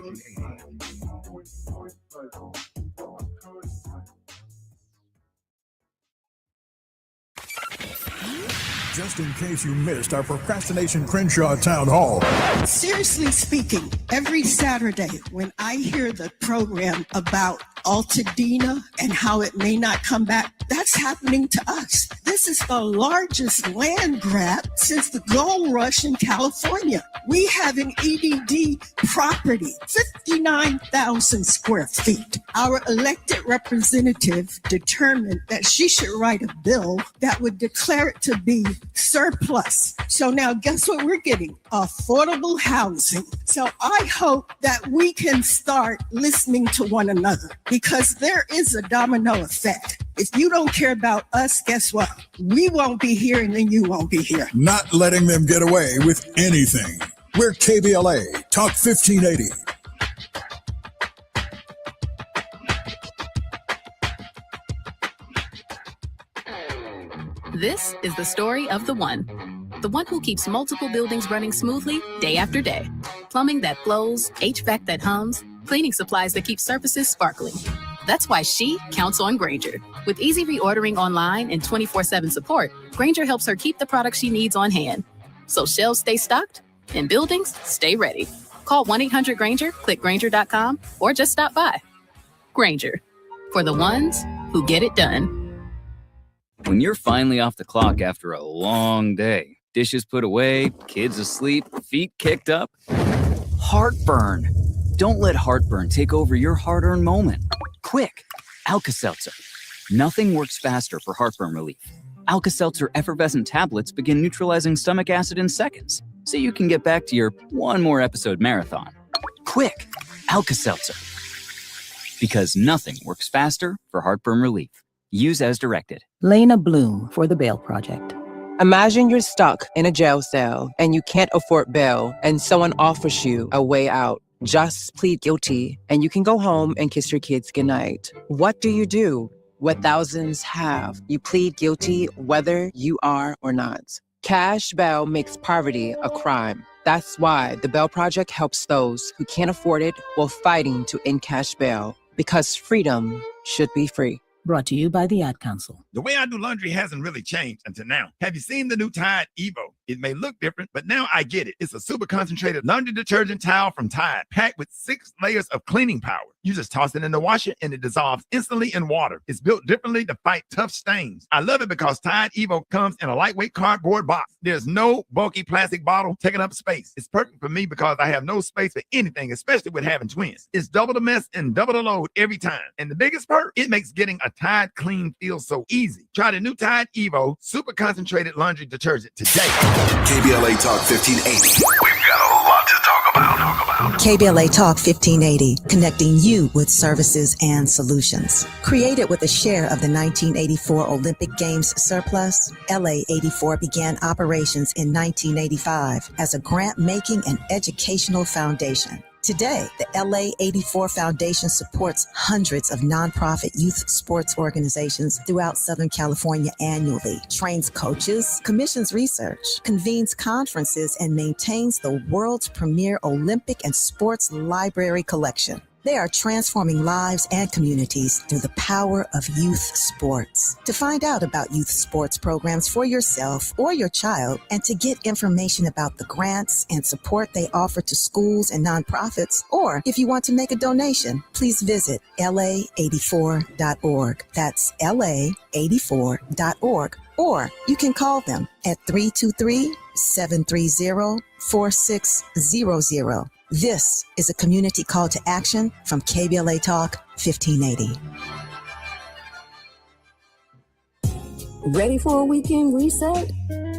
Just in case you missed our Procrastination Crenshaw Town Hall. Seriously speaking, every Saturday when I hear the program about Altadena and how it may not come back, that's happening to us. This is the largest land grab since the gold rush in California. We have an EDD property, 59,000 square feet. Our elected representative determined that she should write a bill that would declare it to be surplus. So now guess what we're getting? Affordable housing. So I hope that we can start listening to one another, because there is a domino effect. If you don't care about us, guess what? We won't be here and then you won't be here. Not letting them get away with anything. We're KBLA Talk 1580. This is the story of the one who keeps multiple buildings running smoothly day after day. Plumbing that flows, HVAC that hums, cleaning supplies that keep surfaces sparkling. That's why she counts on Grainger. With easy reordering online and 24/7 support, Grainger helps her keep the products she needs on hand, so shelves stay stocked and buildings stay ready. Call 1-800-GRAINGER, click Grainger.com, or just stop by. Grainger, for the ones who get it done. When you're finally off the clock after a long day, dishes put away, kids asleep, feet kicked up, heartburn. Don't let heartburn take over your hard-earned moment. Quick, Alka-Seltzer. Nothing works faster for heartburn relief. Alka-Seltzer effervescent tablets begin neutralizing stomach acid in seconds, so you can get back to your one more episode marathon. Quick, Alka-Seltzer. Because nothing works faster for heartburn relief. Use as directed. Lena Bloom for the Bail Project. Imagine you're stuck in a jail cell and you can't afford bail and someone offers you a way out. Just plead guilty and you can go home and kiss your kids goodnight. What do? What thousands have. You plead guilty whether you are or not. Cash bail makes poverty a crime. That's why the Bail Project helps those who can't afford it while fighting to end cash bail. Because freedom should be free. Brought to you by the Ad Council. The way I do laundry hasn't really changed until now. Have you seen the new Tide Evo? It may look different, but now I get it. It's a super concentrated laundry detergent towel from Tide, packed with 6 layers of cleaning power. You just toss it in the washer and it dissolves instantly in water. It's built differently to fight tough stains. I love it because Tide Evo comes in a lightweight cardboard box. There's no bulky plastic bottle taking up space. It's perfect for me because I have no space for anything, especially with having twins. It's double the mess and double the load every time. And the biggest perk, it makes getting a Tide clean feel so easy. Try the new Tide Evo super concentrated laundry detergent today. KBLA Talk 1580. We've got a lot to talk about. KBLA Talk 1580, connecting you with services and solutions. Created with a share of the 1984 Olympic Games surplus, LA 84 began operations in 1985 as a grant-making and educational foundation. Today, the LA 84 Foundation supports hundreds of nonprofit youth sports organizations throughout Southern California annually, trains coaches, commissions research, convenes conferences, and maintains the world's premier Olympic and sports library collection. They are transforming lives and communities through the power of youth sports. To find out about youth sports programs for yourself or your child, and to get information about the grants and support they offer to schools and nonprofits, or if you want to make a donation, please visit la84.org. That's la84.org. Or you can call them at 323-730-4600. This is a community call to action from KBLA Talk 1580. Ready for a weekend reset?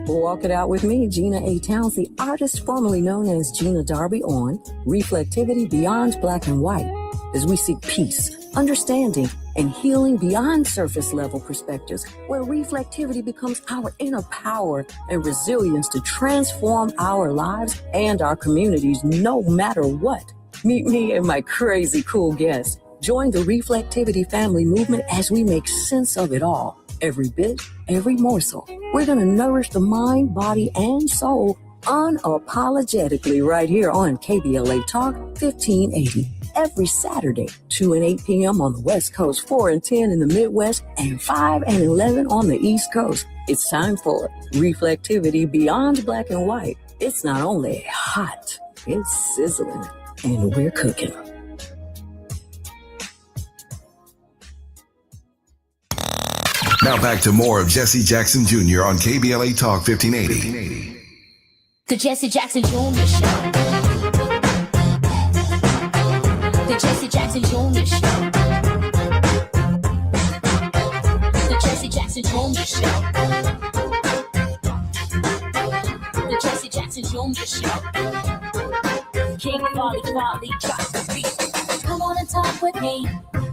Walk it out with me, Gina A. Towns, the artist formerly known as Gina Darby, on Reflectivity Beyond Black and White, as we seek peace, understanding, and healing beyond surface level perspectives, where reflectivity becomes our inner power and resilience to transform our lives and our communities no matter what. Meet me and my crazy cool guests. Join the Reflectivity family movement as we make sense of it all. Every bit, every morsel. We're going to nourish the mind, body, and soul unapologetically right here on KBLA Talk 1580. Every Saturday, 2 and 8 p.m. on the West Coast, 4 and 10 in the Midwest, and 5 and 11 on the East Coast. It's time for Reflectivity Beyond Black and White. It's not only hot, it's sizzling, and we're cooking. Now back to more of Jesse Jackson Jr. on KBLA Talk 1580. The Jesse Jackson Jr. Show. The Jesse Jackson Jr. Show. The Jesse Jackson Jr. Show. The Jesse Jackson Jr. Show. King Volley, drop the beat. Come on and talk with me.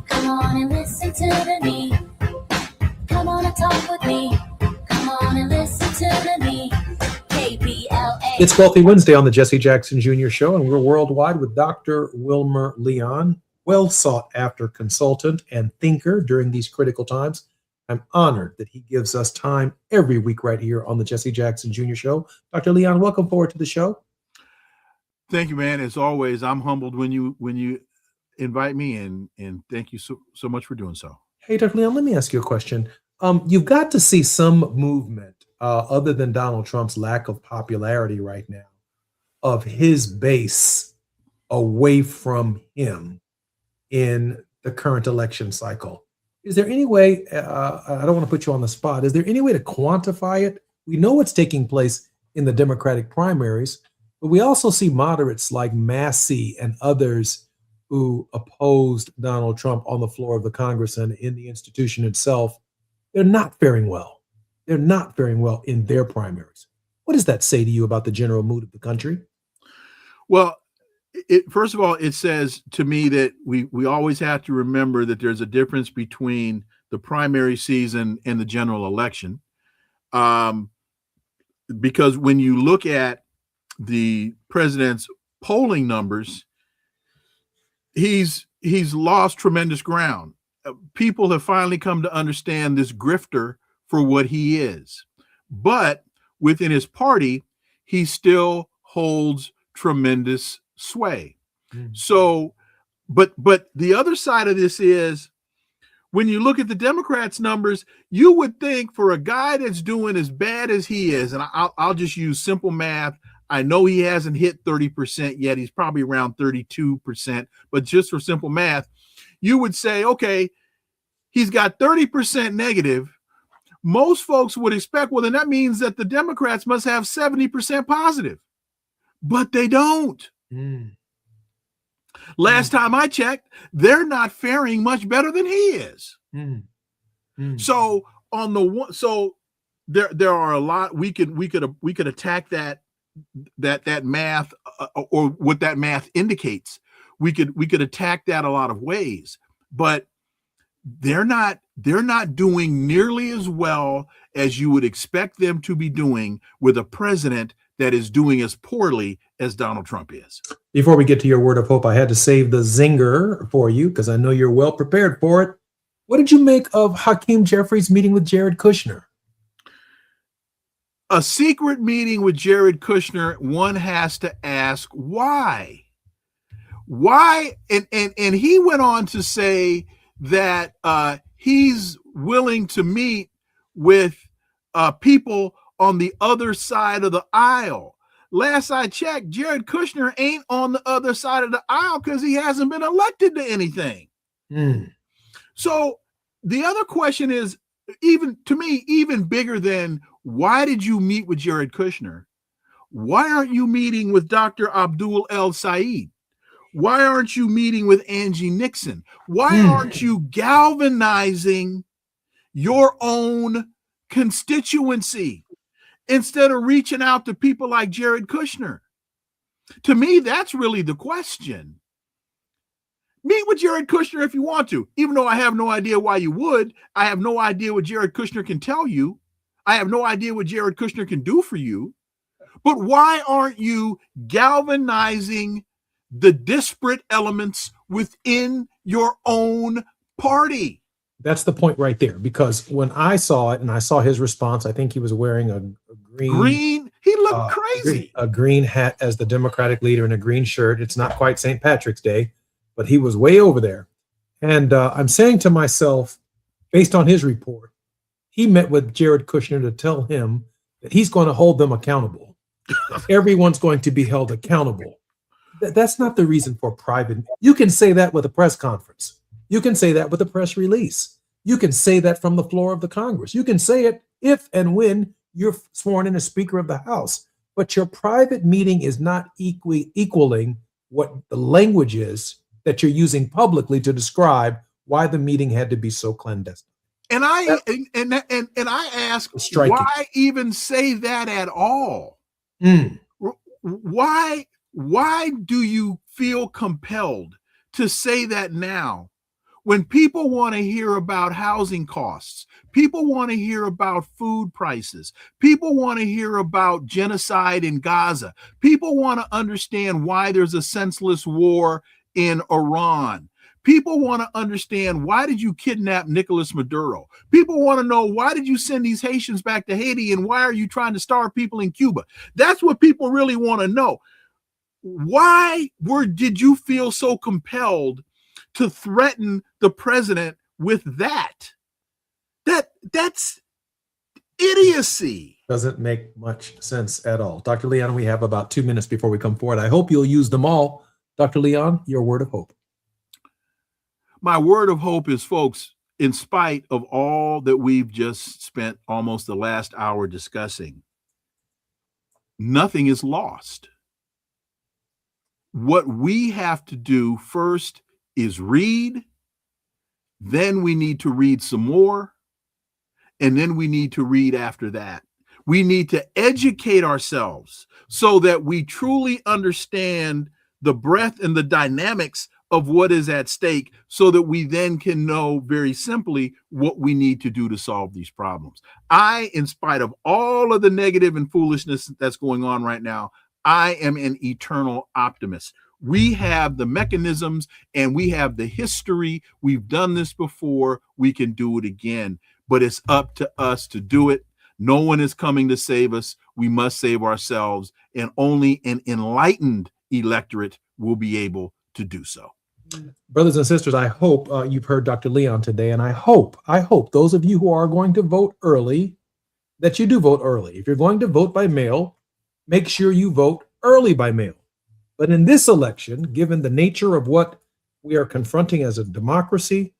Come on and listen to me. Come on and talk with me. Come on and listen to me. KBLA. It's Wealthy Wednesday on the Jesse Jackson Jr. Show, and we're worldwide with Dr. Wilmer Leon, well sought after consultant and thinker during these critical times. I'm honored that he gives us time every week right here on the Jesse Jackson Jr. Show. Dr. Leon, welcome forward to the show. Thank you, man. As always, I'm humbled when you invite me in, and thank you so much for doing so. Hey, Dr. Leon, let me ask you a question. You've got to see some movement, other than Donald Trump's lack of popularity right now, of his base away from him in the current election cycle. Is there any way, I don't want to put you on the spot, is there any way to quantify it? We know what's taking place in the Democratic primaries, but we also see moderates like Massey and others who opposed Donald Trump on the floor of the Congress and in the institution itself. They're not faring well. They're not faring well in their primaries. What does that say to you about the general mood of the country? Well, first of all, it says to me that we always have to remember that there's a difference between the primary season and the general election. Because when you look at the president's polling numbers, he's lost tremendous ground. People have finally come to understand this grifter for what he is. But within his party, he still holds tremendous sway. So, but the other side of this is when you look at the Democrats' numbers, you would think for a guy that's doing as bad as he is, and I'll just use simple math. I know he hasn't hit 30% yet. He's probably around 32%, but just for simple math, you would say, okay, he's got 30% negative. Most folks would expect, well, then that means that the Democrats must have 70% positive, but they don't. Last time I checked, they're not faring much better than he is. So on the one, so there are a lot we could attack that math or what that math indicates. We could attack that a lot of ways, but they're not doing nearly as well as you would expect them to be doing with a president that is doing as poorly as Donald Trump is. Before we get to your word of hope, I had to save the zinger for you because I know you're well prepared for it. What did you make of Hakeem Jeffries meeting with Jared Kushner? A secret meeting with Jared Kushner, one has to ask why. Why? And he went on to say that he's willing to meet with people on the other side of the aisle. Last I checked, Jared Kushner ain't on the other side of the aisle because he hasn't been elected to anything. So the other question is, even to me, even bigger than why did you meet with Jared Kushner? Why aren't you meeting with Dr. Abdul El Sayed? Why aren't you meeting with Angie Nixon? Why aren't you galvanizing your own constituency instead of reaching out to people like Jared Kushner? To me, that's really the question. Meet with Jared Kushner if you want to, even though I have no idea why you would. I have no idea what Jared Kushner can tell you. I have no idea what Jared Kushner can do for you. But why aren't you galvanizing the disparate elements within your own party? That's the point right there, because when I saw it and I saw his response, I think he was wearing a green. He looked crazy. A green hat as the Democratic leader and a green shirt. It's not quite St. Patrick's Day, but he was way over there. And I'm saying to myself, based on his report, he met with Jared Kushner to tell him that he's going to hold them accountable. Everyone's going to be held accountable. That's not the reason for private. You can say that with a press conference. You can say that with a press release. You can say that from the floor of the Congress. You can say it if and when you're sworn in as Speaker of the House. But your private meeting is not equaling what the language is that you're using publicly to describe why the meeting had to be so clandestine. And I ask, why even say that at all? Why do you feel compelled to say that now when people want to hear about housing costs, people want to hear about food prices, people want to hear about genocide in Gaza, people want to understand why there's a senseless war in Iran, people want to understand why did you kidnap Nicolas Maduro, people want to know why did you send these Haitians back to Haiti and why are you trying to starve people in Cuba? That's what people really want to know. Why did you feel so compelled to threaten the president with that? That's idiocy. Doesn't make much sense at all. Dr. Leon, we have about 2 minutes before we come forward. I hope you'll use them all. Dr. Leon, your word of hope. My word of hope is, folks, in spite of all that we've just spent almost the last hour discussing, nothing is lost. What we have to do first is read, then we need to read some more, and then we need to read after that. We need to educate ourselves so that we truly understand the breadth and the dynamics of what is at stake, so that we then can know very simply what we need to do to solve these problems. In spite of all of the negative and foolishness that's going on right now, I am an eternal optimist. We have the mechanisms and we have the history. We've done this before. We can do it again, but it's up to us to do it. No one is coming to save us. We must save ourselves, and only an enlightened electorate will be able to do so. Brothers and sisters, I hope you've heard Dr. Leon today, and I hope those of you who are going to vote early, that you do vote early. If you're going to vote by mail, make sure you vote early by mail. But in this election, given the nature of what we are confronting as a democracy,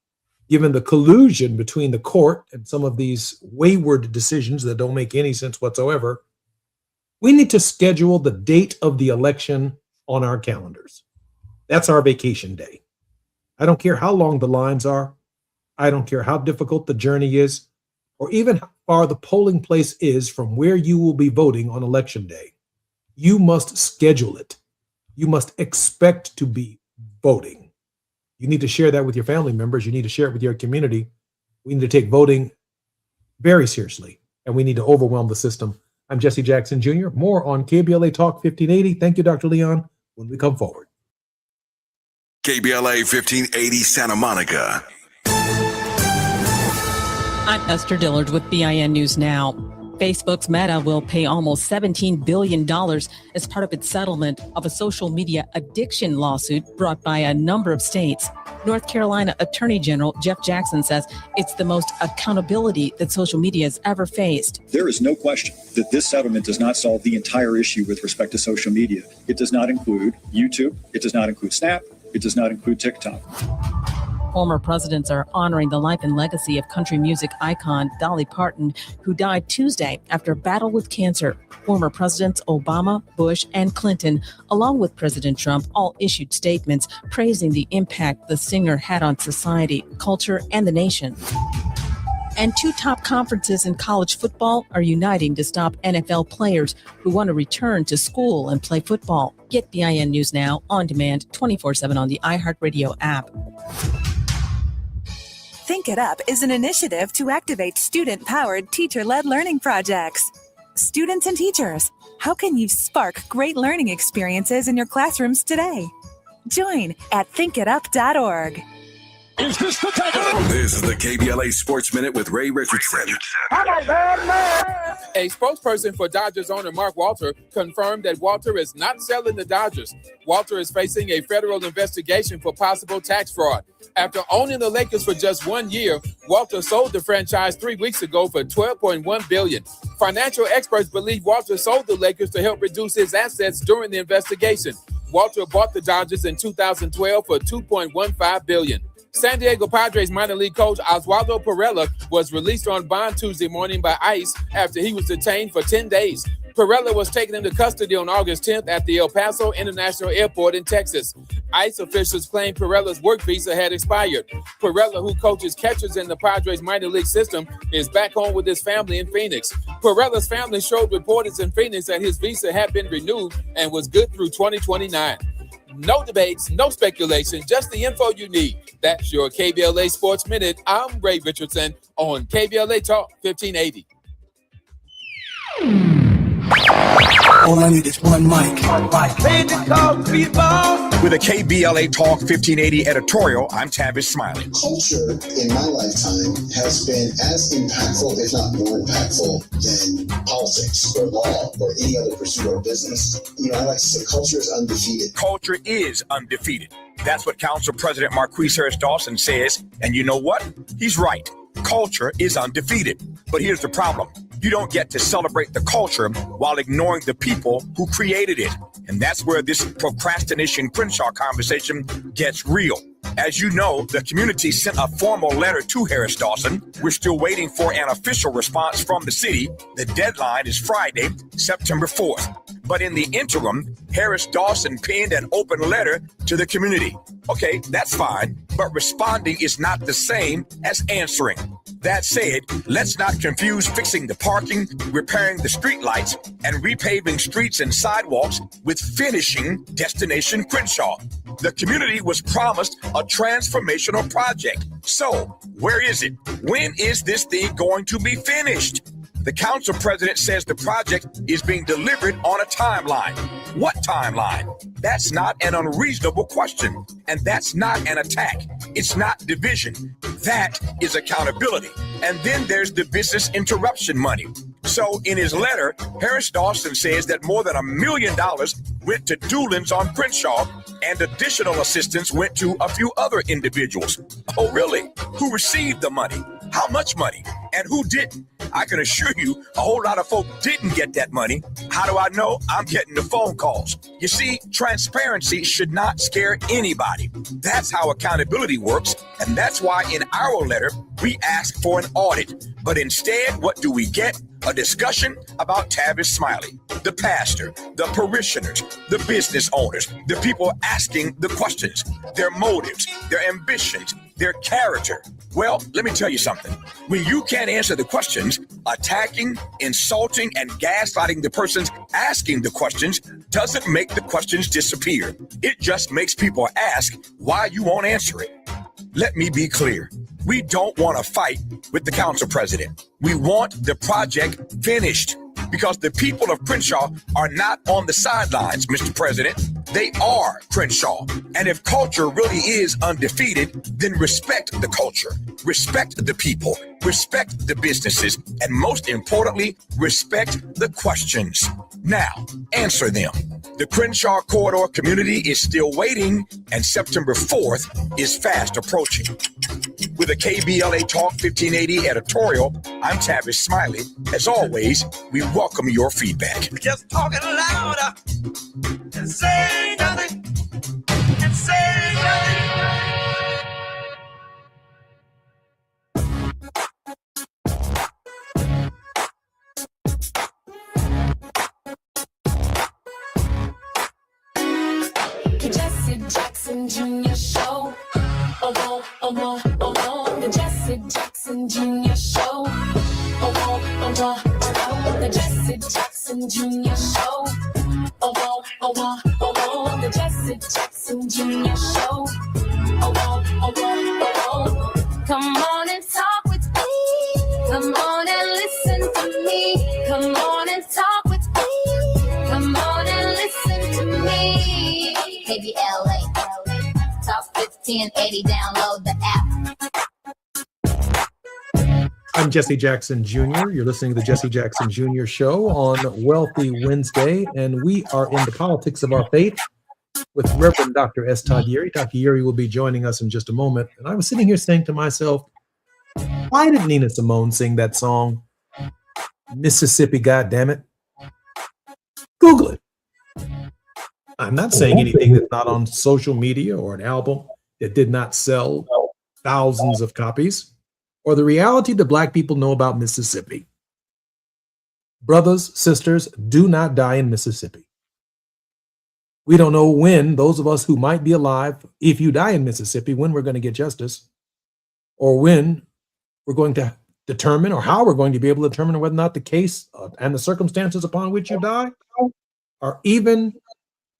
given the collusion between the court and some of these wayward decisions that don't make any sense whatsoever, we need to schedule the date of the election on our calendars. That's our vacation day. I don't care how long the lines are. I don't care how difficult the journey is, or even how far the polling place is from where you will be voting on election day. You must schedule it. You must expect to be voting. You need to share that with your family members. You need to share it with your community. We need to take voting very seriously, and we need to overwhelm the system. I'm Jesse Jackson Jr. More on KBLA Talk 1580. Thank you, Dr. Leon, when we come forward. KBLA 1580 Santa Monica. I'm Esther Dillard with BIN News Now. Facebook's Meta will pay almost $17 billion as part of its settlement of a social media addiction lawsuit brought by a number of states. North Carolina Attorney General Jeff Jackson says it's the most accountability that social media has ever faced. There is no question that this settlement does not solve the entire issue with respect to social media. It does not include YouTube. It does not include Snap. It does not include TikTok. Former presidents are honoring the life and legacy of country music icon Dolly Parton, who died Tuesday after a battle with cancer. Former presidents Obama, Bush, and Clinton, along with President Trump, all issued statements praising the impact the singer had on society, culture, and the nation. And two top conferences in college football are uniting to stop NFL players who want to return to school and play football. Get BIN News Now on demand 24/7 on the iHeartRadio app. Think It Up is an initiative to activate student-powered, teacher-led learning projects. Students and teachers, how can you spark great learning experiences in your classrooms today? Join at thinkitup.org. Is this the This is the KBLA Sports Minute with Ray Richardson. A spokesperson for Dodgers owner Mark Walter confirmed that Walter is not selling the Dodgers. Walter is facing a federal investigation for possible tax fraud. After owning the Lakers for just 1 year, Walter sold the franchise 3 weeks ago for $12.1 billion. Financial experts believe Walter sold the Lakers to help reduce his assets during the investigation. Walter bought the Dodgers in 2012 for $2.15 billion. San Diego Padres minor league coach Oswaldo Perella was released on bond Tuesday morning by ICE after he was detained for 10 days. Perella was taken into custody on August 10th at the El Paso International Airport in Texas. ICE officials claimed Perella's work visa had expired. Perella, who coaches catchers in the Padres minor league system, is back home with his family in Phoenix. Perella's family showed reporters in Phoenix that his visa had been renewed and was good through 2029. No debates, no speculation, just the info you need. That's your KBLA Sports Minute. I'm Ray Richardson on KBLA Talk 1580. All I need is one mic. With a KBLA Talk 1580 editorial, I'm Tavis Smiley. Culture in my lifetime has been as impactful, if not more impactful, than politics or law or any other pursuit or business. I like to say culture is undefeated. Culture is undefeated. That's what Council President Marquise Harris Dawson says. And you know what? He's right. Culture is undefeated. But here's the problem. You don't get to celebrate the culture while ignoring the people who created it. And that's where this procrastination Crenshaw conversation gets real. As you know, the community sent a formal letter to Harris Dawson. We're still waiting for an official response from the city. The deadline is Friday, September 4th. But in the interim, Harris Dawson penned an open letter to the community. Okay, that's fine, but responding is not the same as answering. That said, let's not confuse fixing the parking, repairing the street lights, and repaving streets and sidewalks with finishing Destination Crenshaw. The community was promised a transformational project. So, where is it? When is this thing going to be finished? The council president says the project is being delivered on a timeline. What timeline? That's not an unreasonable question. And that's not an attack. It's not division. That is accountability. And then there's the business interruption money. So in his letter, Harris Dawson says that more than $1 million went to Doolin's on Crenshaw, and additional assistance went to a few other individuals. Oh, really? Who received the money? How much money? And who didn't? I can assure you a whole lot of folk didn't get that money. How do I know? I'm getting the phone calls. You see, transparency should not scare anybody. That's how accountability works, and that's why in our letter, we ask for an audit. But instead, what do we get? A discussion about Tavis Smiley, the pastor, the parishioners, the business owners, the people asking the questions, their motives, their ambitions, their character. Well, let me tell you something. When you can't answer the questions, attacking, insulting, and gaslighting the persons asking the questions doesn't make the questions disappear. It just makes people ask why you won't answer it. Let me be clear. We don't want to fight with the council president. We want the project finished because the people of Crenshaw are not on the sidelines, Mr. President. They are Crenshaw. And if culture really is undefeated, then respect the culture, respect the people, respect the businesses, and most importantly, respect the questions. Now, answer them. The Crenshaw Corridor community is still waiting, and September 4th is fast approaching. With a KBLA Talk 1580 editorial, I'm Tavis Smiley. As always, we welcome your feedback. Just talking louder and say nothing and say nothing. Jesse Jackson Jr. Show. The Jesse Jackson Jr. Show. The Jesse Jackson Jr. Show. The Jesse Jackson Jr. Show. Come on and talk with me. Come on and listen to me. Come on and talk with me. Come on and listen to me. KBLA Talk 1580. Download the app. I'm Jesse Jackson Jr. You're listening to the Jesse Jackson Jr. Show on Wealthy Wednesday, and we are in the politics of our faith with Reverend Dr. S. Todd Yeary. Dr. Yeary will be joining us in just a moment. And I was sitting here saying to myself, why did Nina Simone sing that song, Mississippi, goddammit? Google it. I'm not saying anything that's not on social media or an album that did not sell thousands of copies, or the reality that Black people know about Mississippi. Brothers, sisters, do not die in Mississippi. We don't know when, those of us who might be alive, if you die in Mississippi, when we're going to get justice, or when we're going to determine, or how we're going to be able to determine whether or not the case and the circumstances upon which you die are even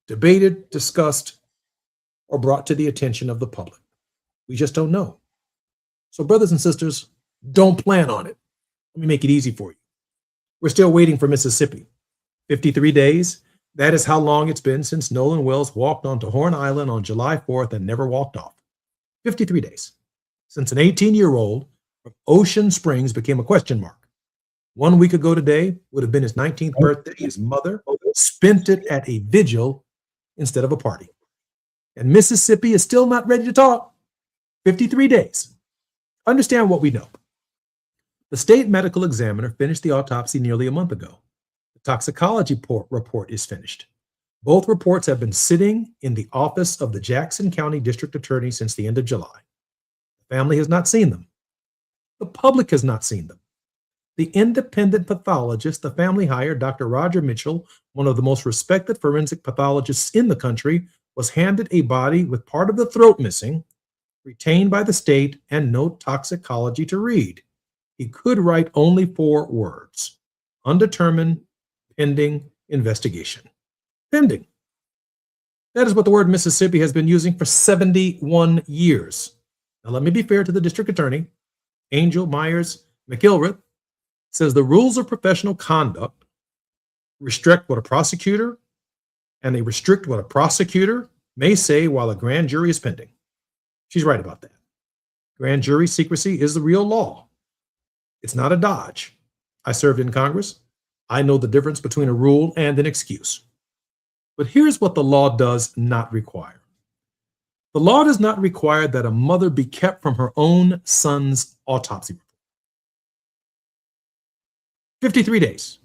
debated, discussed, or brought to the attention of the public. We just don't know. So brothers and sisters, don't plan on it. Let me make it easy for you. We're still waiting for Mississippi. 53 days. That is how long it's been since Nolan Wells walked onto Horn Island on July 4th and never walked off. 53 days. Since an 18-year-old from Ocean Springs became a question mark. 1 week ago today would have been his 19th birthday. His mother spent it at a vigil instead of a party. And Mississippi is still not ready to talk. 53 days. Understand what we know. The state medical examiner finished the autopsy nearly a month ago. The toxicology report is finished. Both reports have been sitting in the office of the Jackson County District Attorney since the end of July. The family has not seen them. The public has not seen them. The independent pathologist the family hired, Dr. Roger Mitchell, one of the most respected forensic pathologists in the country, was handed a body with part of the throat missing, retained by the state, and no toxicology to read. He could write only 4 words: undetermined, pending investigation. Pending. That is what the word Mississippi has been using for 71 years. Now, let me be fair to the district attorney. Angel Myers McIlrath says the rules of professional conduct restrict what a prosecutor, and they restrict what a prosecutor may say while a grand jury is pending. She's right about that. Grand jury secrecy is the real law. It's not a dodge. I served in Congress. I know the difference between a rule and an excuse. But here's what the law does not require. The law does not require that a mother be kept from her own son's autopsy report. 53 days.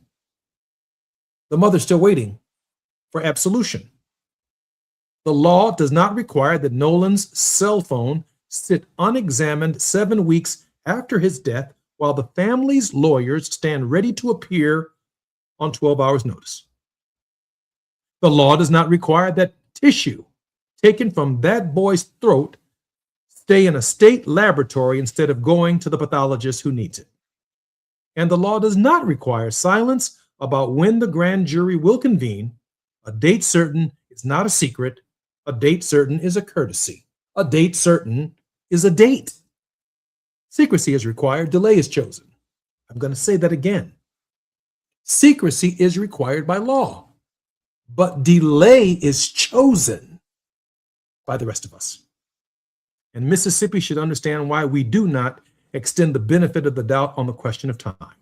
The mother's still waiting for absolution. The law does not require that Nolan's cell phone sit unexamined 7 weeks after his death while the family's lawyers stand ready to appear on 12 hours notice. The law does not require that tissue taken from that boy's throat stay in a state laboratory instead of going to the pathologist who needs it. And the law does not require silence about when the grand jury will convene. A date certain is not a secret. A date certain is a courtesy. A date certain is a date. Secrecy is required. Delay is chosen. I'm going to say that again. Secrecy is required by law, but delay is chosen by the rest of us. And Mississippi should understand why we do not extend the benefit of the doubt on the question of time.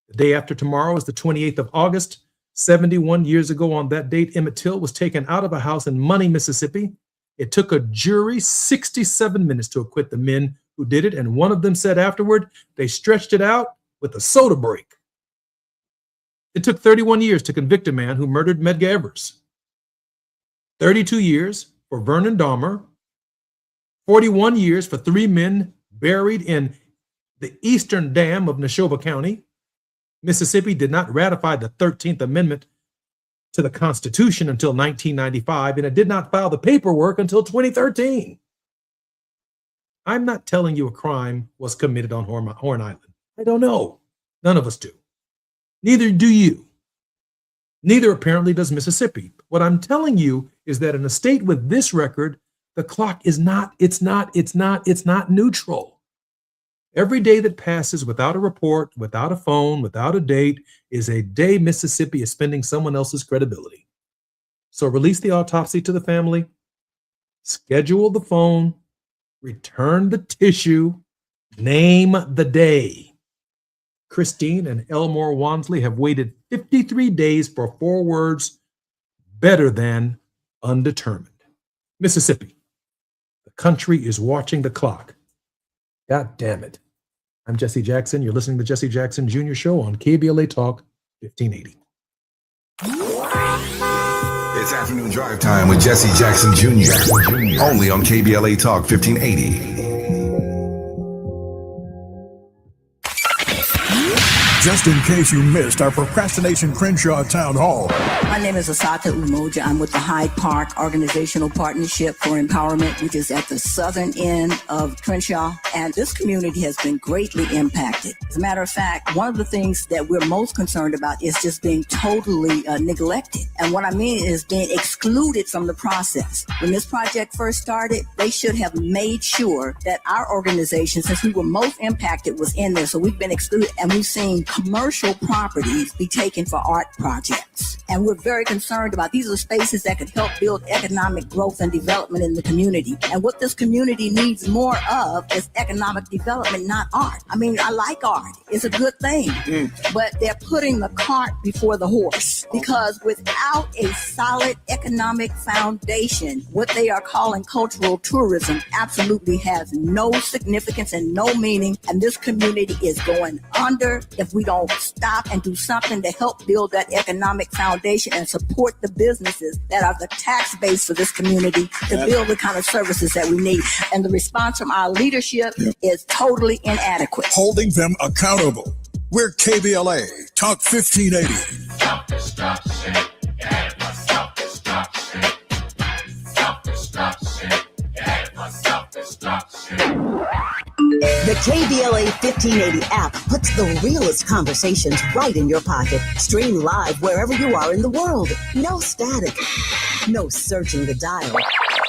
The day after tomorrow is the 28th of August. 71 years ago on that date, Emmett Till was taken out of a house in Money, Mississippi. It took a jury 67 minutes to acquit the men who did it, and one of them said afterward, they stretched it out with a soda break. It took 31 years to convict a man who murdered Medgar Evers, 32 years for Vernon Dahmer, 41 years for 3 men buried in the eastern dam of Neshoba County. Mississippi did not ratify the 13th Amendment to the Constitution until 1995, and it did not file the paperwork until 2013. I'm not telling you a crime was committed on Horn Island. I don't know. None of us do. Neither do you. Neither apparently does Mississippi. What I'm telling you is that in a state with this record, the clock is not neutral. Every day that passes without a report, without a phone, without a date is a day Mississippi is spending someone else's credibility. So release the autopsy to the family, schedule the phone, return the tissue, name the day. Christine and Elmore Wansley have waited 53 days for 4 words better than undetermined. Mississippi, the country is watching the clock. God damn it. I'm Jesse Jackson. You're listening to Jesse Jackson Jr. Show on KBLA Talk 1580. It's afternoon drive time with Jesse Jackson Jr. Only on KBLA Talk 1580. Just in case you missed our Procrastination Crenshaw Town Hall. My name is Asata Umoja. I'm with the Hyde Park Organizational Partnership for Empowerment, which is at the southern end of Crenshaw. And this community has been greatly impacted. As a matter of fact, one of the things that we're most concerned about is just being totally neglected. And what I mean is being excluded from the process. When this project first started, they should have made sure that our organization, since we were most impacted, was in there. So we've been excluded, and we've seen commercial properties be taken for art projects. And we're very concerned about these are spaces that could help build economic growth and development in the community. And what this community needs more of is economic development, not art. I mean, I like art. It's a good thing. But they're putting the cart before the horse, because without a solid economic foundation, what they are calling cultural tourism absolutely has no significance and no meaning. And this community is going under if we don't stop and do something to help build that economic foundation and support the businesses that are the tax base for this community to build the kind of services that we need. And the response from our leadership is totally inadequate. Holding them accountable. We're KBLA Talk 1580. Self-destruction. Yeah, it was self-destruction. Self-destruction. Yeah, it was self-destruction. The KBLA 1580 app puts the realest conversations right in your pocket. Stream live wherever you are in the world. No static. No searching the dial.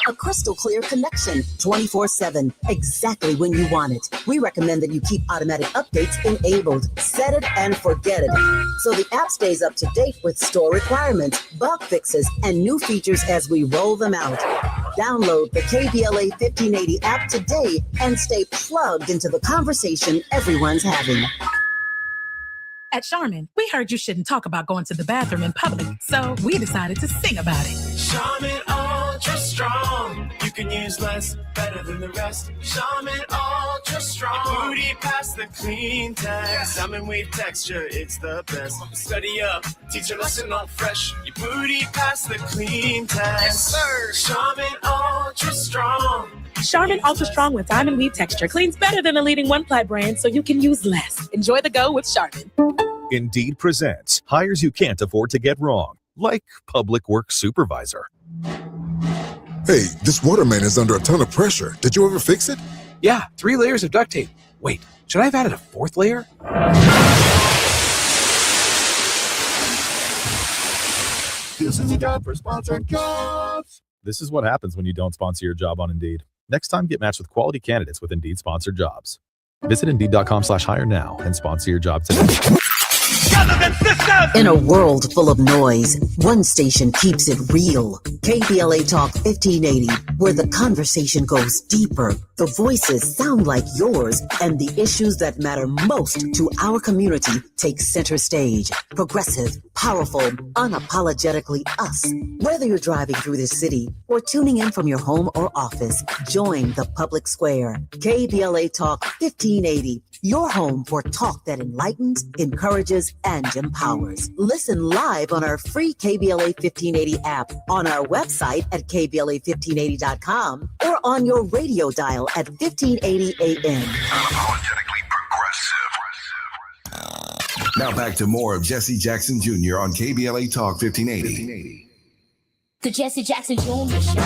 A crystal clear connection 24/7, exactly when you want it. We recommend that you keep automatic updates enabled. Set it and forget it. So the app stays up to date with store requirements, bug fixes, and new features as we roll them out. Download the KBLA 1580 app today and stay plugged into the conversation everyone's having. At Charmin, we heard you shouldn't talk about going to the bathroom in public, so we decided to sing about it. Charmin Ultra Strong. You can use less, better than the rest. Charmin Ultra Strong. Your booty past the clean test. Yes. Salmon weave texture, it's the best. Study up, teach your lesson all fresh. Your booty past the clean test. Yes, sir. Charmin Ultra Strong. Charmin Ultra Strong with diamond weave texture cleans better than the leading one-ply brand, so you can use less. Enjoy the go with Charmin. Indeed presents hires you can't afford to get wrong, like public works supervisor. Hey, this waterman is under a ton of pressure. Did you ever fix it? Yeah, 3 layers of duct tape. Wait, should I have added a 4th layer? This is a job for sponsored jobs. This is what happens when you don't sponsor your job on Indeed. Next time, get matched with quality candidates with Indeed sponsored jobs. Visit Indeed.com/hire now and sponsor your job today. In a world full of noise, one station keeps it real. KBLA Talk 1580, where the conversation goes deeper, the voices sound like yours, and the issues that matter most to our community take center stage. Progressive, powerful, unapologetically us. Whether you're driving through the city or tuning in from your home or office, join the public square. KBLA Talk 1580, your home for talk that enlightens, encourages, and empowers. Listen live on our free KBLA 1580 app, on our website at KBLA1580.com, or on your radio dial at 1580 AM. Unapologetically progressive. Now back to more of Jesse Jackson Jr. on KBLA Talk 1580. The Jesse Jackson Jr. Show.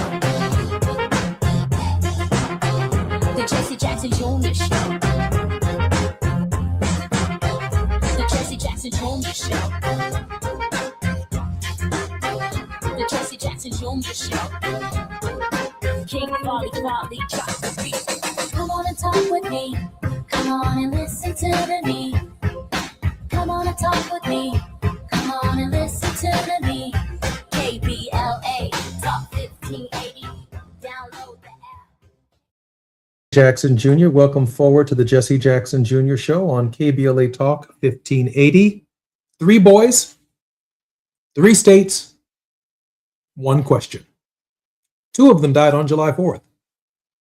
The Jesse Jackson Jr. Show. The Jesse Jackson Jr. Show. The Jesse Jackson Jr. Show. King Quality, drop the beat. Come on and talk with me. Come on and listen to the me. Come on and talk with me. Come on and listen to the me. KBLA Talk 1580. Download the app. Jackson Jr., welcome forward to the Jesse Jackson Jr. Show on KBLA Talk 1580. 3 boys, 3 states, 1 question. 2 of them died on July 4th.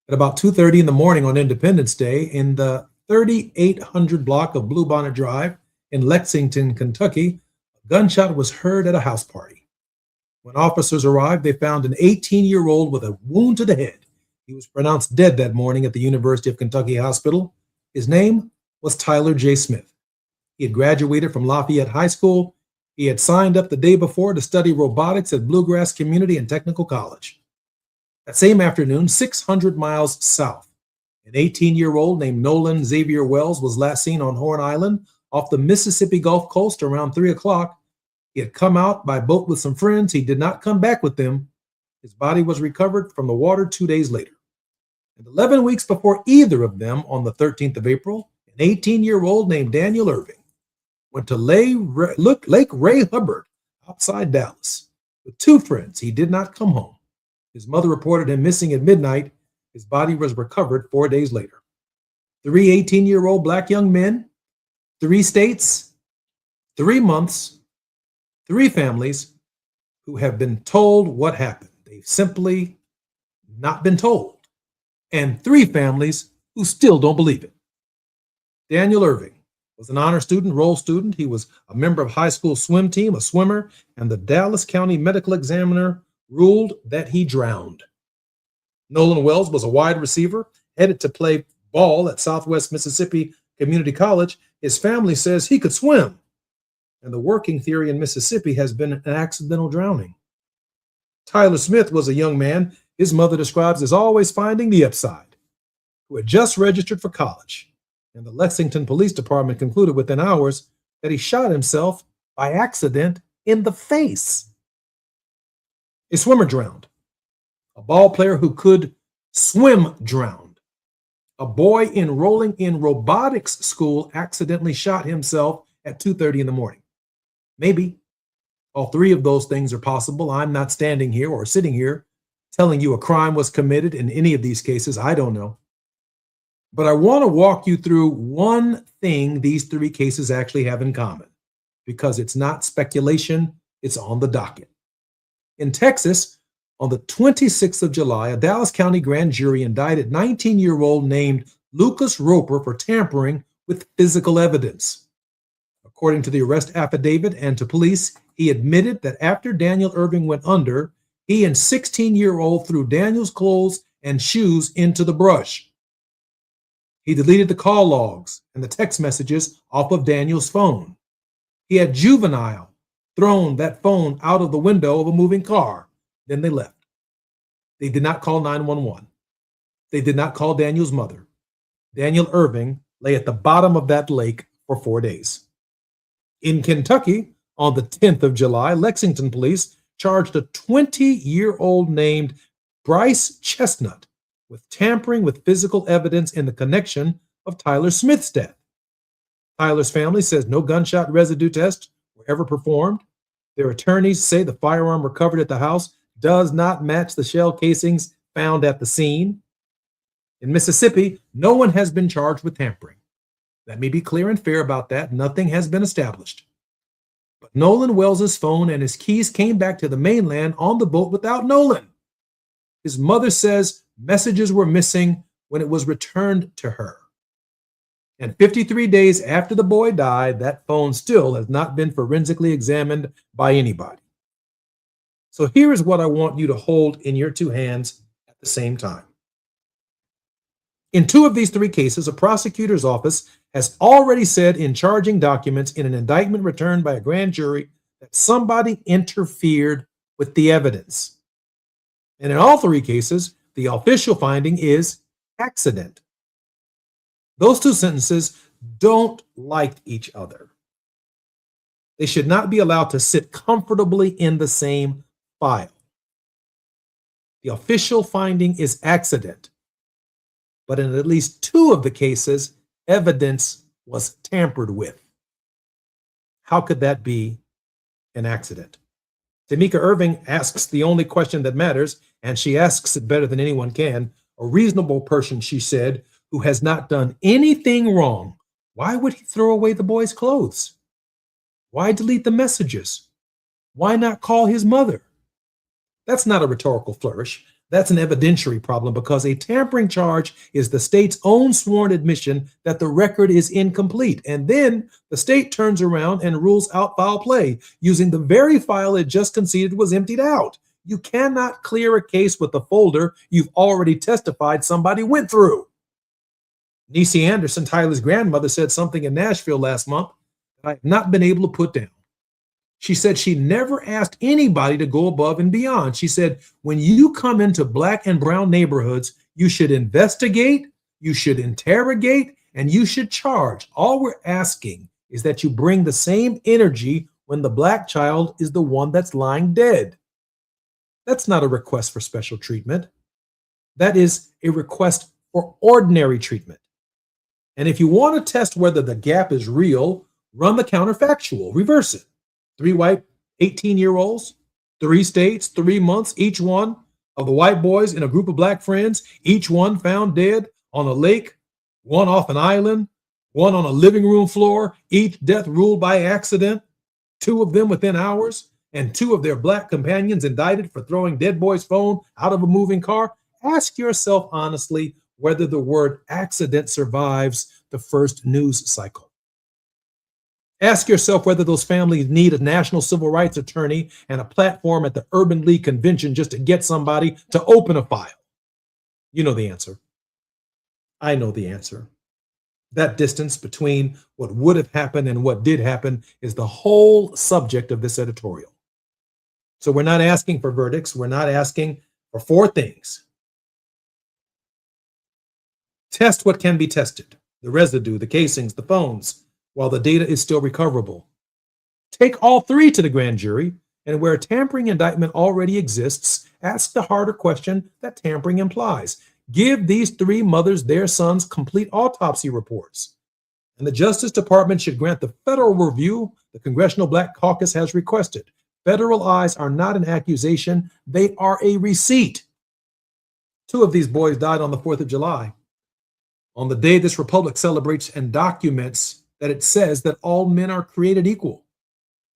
At about 2:30 in the morning on Independence Day in the 3800 block of Bluebonnet Drive in Lexington, Kentucky, a gunshot was heard at a house party. When officers arrived, they found an 18-year-old with a wound to the head. He was pronounced dead that morning at the University of Kentucky Hospital. His name was Tyler J. Smith. He had graduated from Lafayette High School. He had signed up the day before to study robotics at Bluegrass Community and Technical College. That same afternoon, 600 miles south, an 18-year-old named Nolan Xavier Wells was last seen on Horn Island off the Mississippi Gulf Coast around 3 o'clock. He had come out by boat with some friends. He did not come back with them. His body was recovered from the water 2 days later. And 11 weeks before either of them, on the 13th of April, an 18-year-old named Daniel Irving went to Lake Ray Hubbard outside Dallas. With 2 friends, he did not come home. His mother reported him missing at midnight. His body was recovered 4 days later. 3 18-year-old black young men, 3 states, 3 months, 3 families who have been told what happened. They've simply not been told. And 3 families who still don't believe it. Daniel Irving was an honor student, roll student. He was a member of high school swim team, a swimmer, and the Dallas County medical examiner ruled that he drowned. Nolan Wells was a wide receiver, headed to play ball at Southwest Mississippi Community College. His family says he could swim. And the working theory in Mississippi has been an accidental drowning. Tyler Smith was a young man his mother describes as always finding the upside, who had just registered for college. And the Lexington Police Department concluded within hours that he shot himself by accident in the face. A swimmer drowned. A ball player who could swim drowned. A boy enrolling in robotics school accidentally shot himself at 2:30 in the morning. Maybe all 3 of those things are possible. I'm not standing here or sitting here telling you a crime was committed in any of these cases. I don't know. But I want to walk you through one thing these 3 cases actually have in common. because it's not speculation, it's on the docket. In Texas, on the 26th of July, a Dallas County grand jury indicted 19-year-old named Lucas Roper for tampering with physical evidence. According to the arrest affidavit and to police, he admitted that after Daniel Irving went under, he and 16-year-old threw Daniel's clothes and shoes into the brush. He deleted the call logs and the text messages off of Daniel's phone. He had Juvenile thrown that phone out of the window of a moving car. Then they left. They did not call 911. They did not call Daniel's mother. Daniel Irving lay at the bottom of that lake for 4 days. In Kentucky, on the 10th of July, Lexington police charged a 20-year-old named Bryce Chestnut with tampering with physical evidence in the connection of Tyler Smith's death. Tyler's family says no gunshot residue tests were ever performed. Their attorneys say the firearm recovered at the house does not match the shell casings found at the scene. In Mississippi, no one has been charged with tampering. Let me be clear and fair about that. Nothing has been established. But Nolan Wells's phone and his keys came back to the mainland on the boat without Nolan. His mother says messages were missing when it was returned to her. And 53 days after the boy died, that phone still has not been forensically examined by anybody. So here is what I want you to hold in your two hands at the same time. In two of these three cases, a prosecutor's office has already said in charging documents in an indictment returned by a grand jury that somebody interfered with the evidence. And in all three cases, the official finding is accident. Those two sentences don't like each other. They should not be allowed to sit comfortably in the same file. The official finding is accident. But in at least two of the cases, evidence was tampered with. How could that be an accident? Tamika Irving asks the only question that matters, and she asks it better than anyone can. A reasonable person, she said, who has not done anything wrong, why would he throw away the boy's clothes? Why delete the messages? Why not call his mother? That's not a rhetorical flourish. That's an evidentiary problem because a tampering charge is the state's own sworn admission that the record is incomplete. And then the state turns around and rules out foul play using the very file it just conceded was emptied out. You cannot clear a case with a folder you've already testified somebody went through. Niecy Anderson, Tyler's grandmother, said something in Nashville last month that I have not been able to put down. She said she never asked anybody to go above and beyond. She said, when you come into Black and brown neighborhoods, you should investigate, you should interrogate, and you should charge. All we're asking is that you bring the same energy when the Black child is the one that's lying dead. That's not a request for special treatment. That is a request for ordinary treatment. And if you want to test whether the gap is real, run the counterfactual, reverse it. 3 white 18-year-olds, 3 states, 3 months, each one of the white boys in a group of Black friends, each one found dead on a lake, one off an island, one on a living room floor, each death ruled by accident, 2 of them within hours, and 2 of their Black companions indicted for throwing dead boy's phone out of a moving car. Ask yourself honestly whether the word accident survives the first news cycle. Ask yourself whether those families need a national civil rights attorney and a platform at the Urban League convention just to get somebody to open a file. You know the answer. I know the answer. That distance between what would have happened and what did happen is the whole subject of this editorial. So we're not asking for verdicts. We're not asking for 4 things. Test what can be tested: the residue, the casings, the phones, while the data is still recoverable. Take all 3 to the grand jury, and where a tampering indictment already exists, ask the harder question that tampering implies. Give these 3 mothers their sons' complete autopsy reports. And the Justice Department should grant the federal review the Congressional Black Caucus has requested. Federal eyes are not an accusation, they are a receipt. 2 of these boys died on the 4th of July. On the day this republic celebrates and documents that it says that all men are created equal.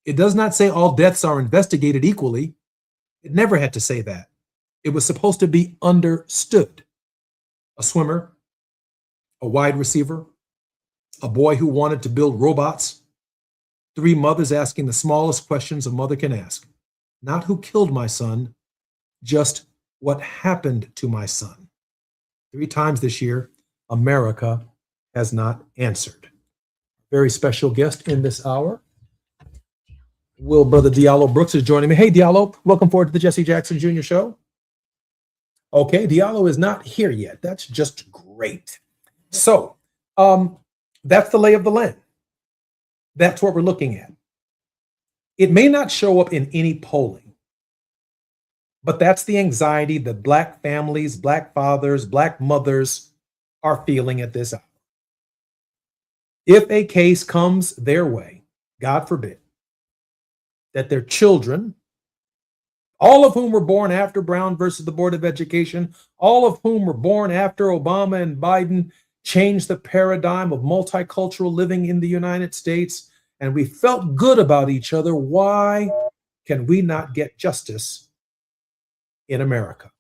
It does not say all deaths are investigated equally. It never had to say that. It was supposed to be understood. A swimmer, a wide receiver, a boy who wanted to build robots, 3 mothers asking the smallest questions a mother can ask. Not who killed my son, just what happened to my son. 3 times this year, America has not answered. Very special guest in this hour. Will Brother Diallo Brooks is joining me. Hey, Diallo, welcome forward to the Jesse Jackson Jr. Show. Okay, Diallo is not here yet. That's just great. So, that's the lay of the land. That's what we're looking at. It may not show up in any polling, but that's the anxiety that Black families, Black fathers, Black mothers are feeling at this hour. If a case comes their way, God forbid, that their children, all of whom were born after Brown versus the Board of Education, all of whom were born after Obama and Biden changed the paradigm of multicultural living in the United States, and we felt good about each other, why can we not get justice in America?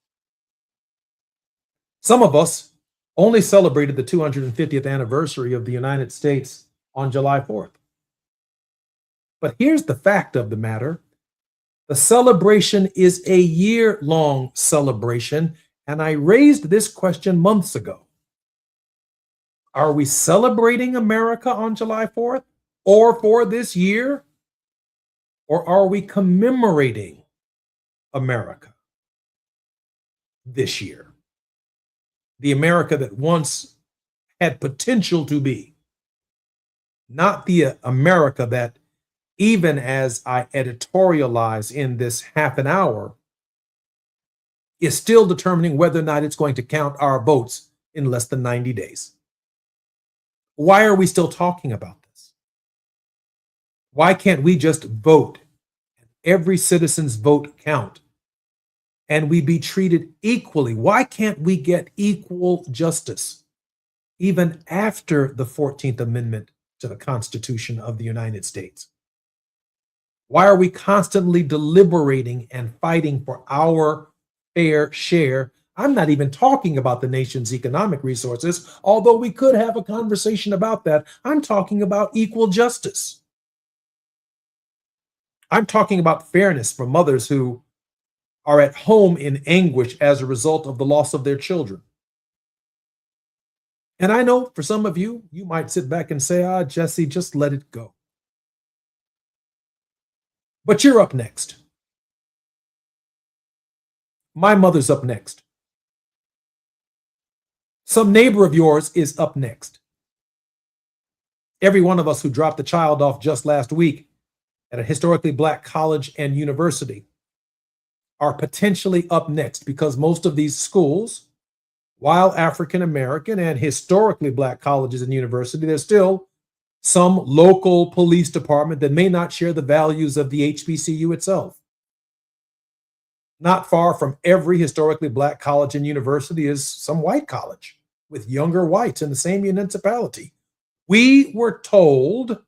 Some of us only celebrated the 250th anniversary of the United States on July 4th. But here's the fact of the matter. The celebration is a year-long celebration, and I raised this question months ago. Are we celebrating America on July 4th or for this year? Or are we commemorating America this year? The America that once had potential to be, not the America that, even as I editorialize in this half an hour, is still determining whether or not it's going to count our votes in less than 90 days. Why are we still talking about this? Why can't we just vote? Every citizen's vote count, and we be treated equally. Why can't we get equal justice even after the 14th Amendment to the Constitution of the United States? Why are we constantly deliberating and fighting for our fair share? I'm not even talking about the nation's economic resources, although we could have a conversation about that. I'm talking about equal justice. I'm talking about fairness for mothers who are at home in anguish as a result of the loss of their children. And I know for some of you, you might sit back and say, Jesse, just let it go. But you're up next. My mother's up next. Some neighbor of yours is up next. Every one of us who dropped a child off just last week at a historically Black college and university are potentially up next, because most of these schools, while African American and historically Black colleges and universities, there's still some local police department that may not share the values of the HBCU itself. Not far from every historically Black college and university is some white college with younger whites in the same municipality. We were told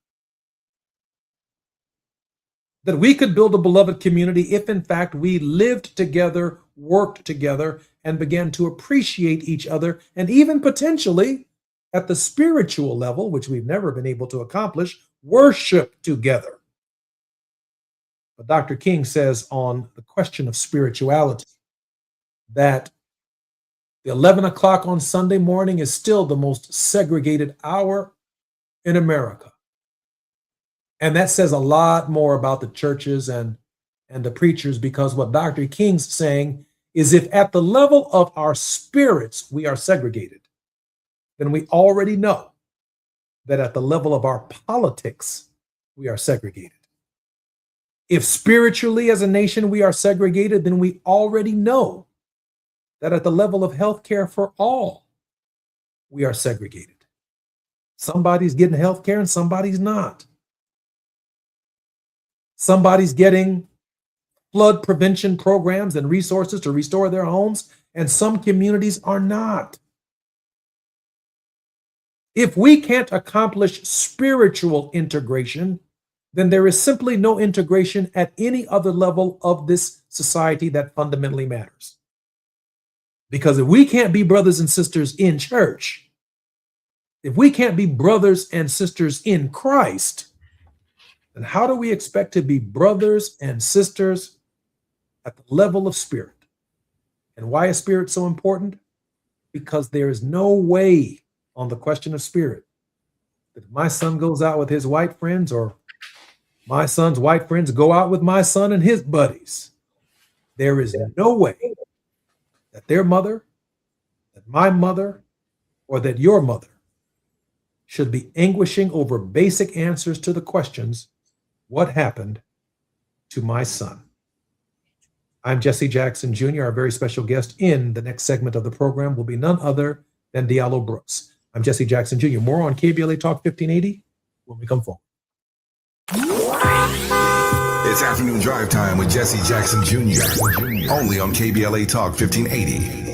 that we could build a beloved community if, in fact, we lived together, worked together, and began to appreciate each other, and even potentially, at the spiritual level, which we've never been able to accomplish, worship together. But Dr. King says on the question of spirituality that the 11 o'clock on Sunday morning is still the most segregated hour in America. And that says a lot more about the churches and the preachers, because what Dr. King's saying is if at the level of our spirits we are segregated, then we already know that at the level of our politics we are segregated. If spiritually as a nation we are segregated, then we already know that at the level of healthcare for all we are segregated. Somebody's getting healthcare and somebody's not. Somebody's getting flood prevention programs and resources to restore their homes, and some communities are not. If we can't accomplish spiritual integration, then there is simply no integration at any other level of this society that fundamentally matters. Because if we can't be brothers and sisters in church, if we can't be brothers and sisters in Christ, then how do we expect to be brothers and sisters at the level of spirit? And why is spirit so important? Because there is no way on the question of spirit that if my son goes out with his white friends or my son's white friends go out with my son and his buddies, there is no way that their mother, that my mother, or that your mother should be anguishing over basic answers to the questions, what happened to my son? I'm Jesse Jackson Jr. Our very special guest in the next segment of the program will be none other than Diallo Brooks. I'm Jesse Jackson Jr. More on KBLA Talk 1580 when we come forward. It's afternoon drive time with Jesse Jackson Jr. Only on KBLA Talk 1580.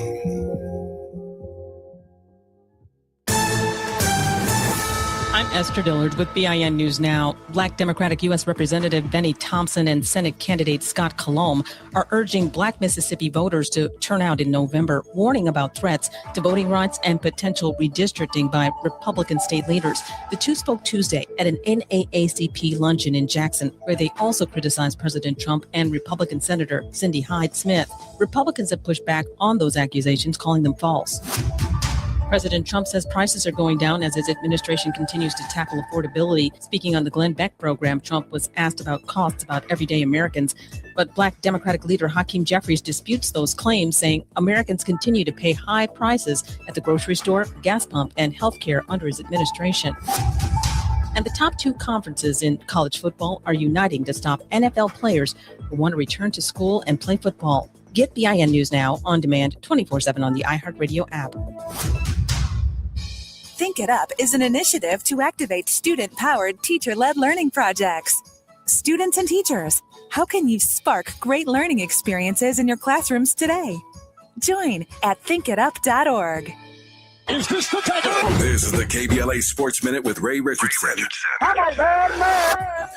I'm Esther Dillard with BIN News Now. Black Democratic U.S. Representative Benny Thompson and Senate candidate Scott Colomb are urging Black Mississippi voters to turn out in November, warning about threats to voting rights and potential redistricting by Republican state leaders. The two spoke Tuesday at an NAACP luncheon in Jackson, where they also criticized President Trump and Republican Senator Cindy Hyde-Smith. Republicans have pushed back on those accusations, calling them false. President Trump says prices are going down as his administration continues to tackle affordability. Speaking on the Glenn Beck program, Trump was asked about costs about everyday Americans. But Black Democratic leader Hakeem Jeffries disputes those claims, saying Americans continue to pay high prices at the grocery store, gas pump, and healthcare under his administration. And the top two conferences in college football are uniting to stop NFL players who want to return to school and play football. Get BIN News Now on demand 24/7 on the iHeartRadio app. Think It Up is an initiative to activate student-powered, teacher-led learning projects. Students and teachers, how can you spark great learning experiences in your classrooms today? Join at thinkitup.org. Is this the time? This is the KBLA Sports Minute with Ray Richardson.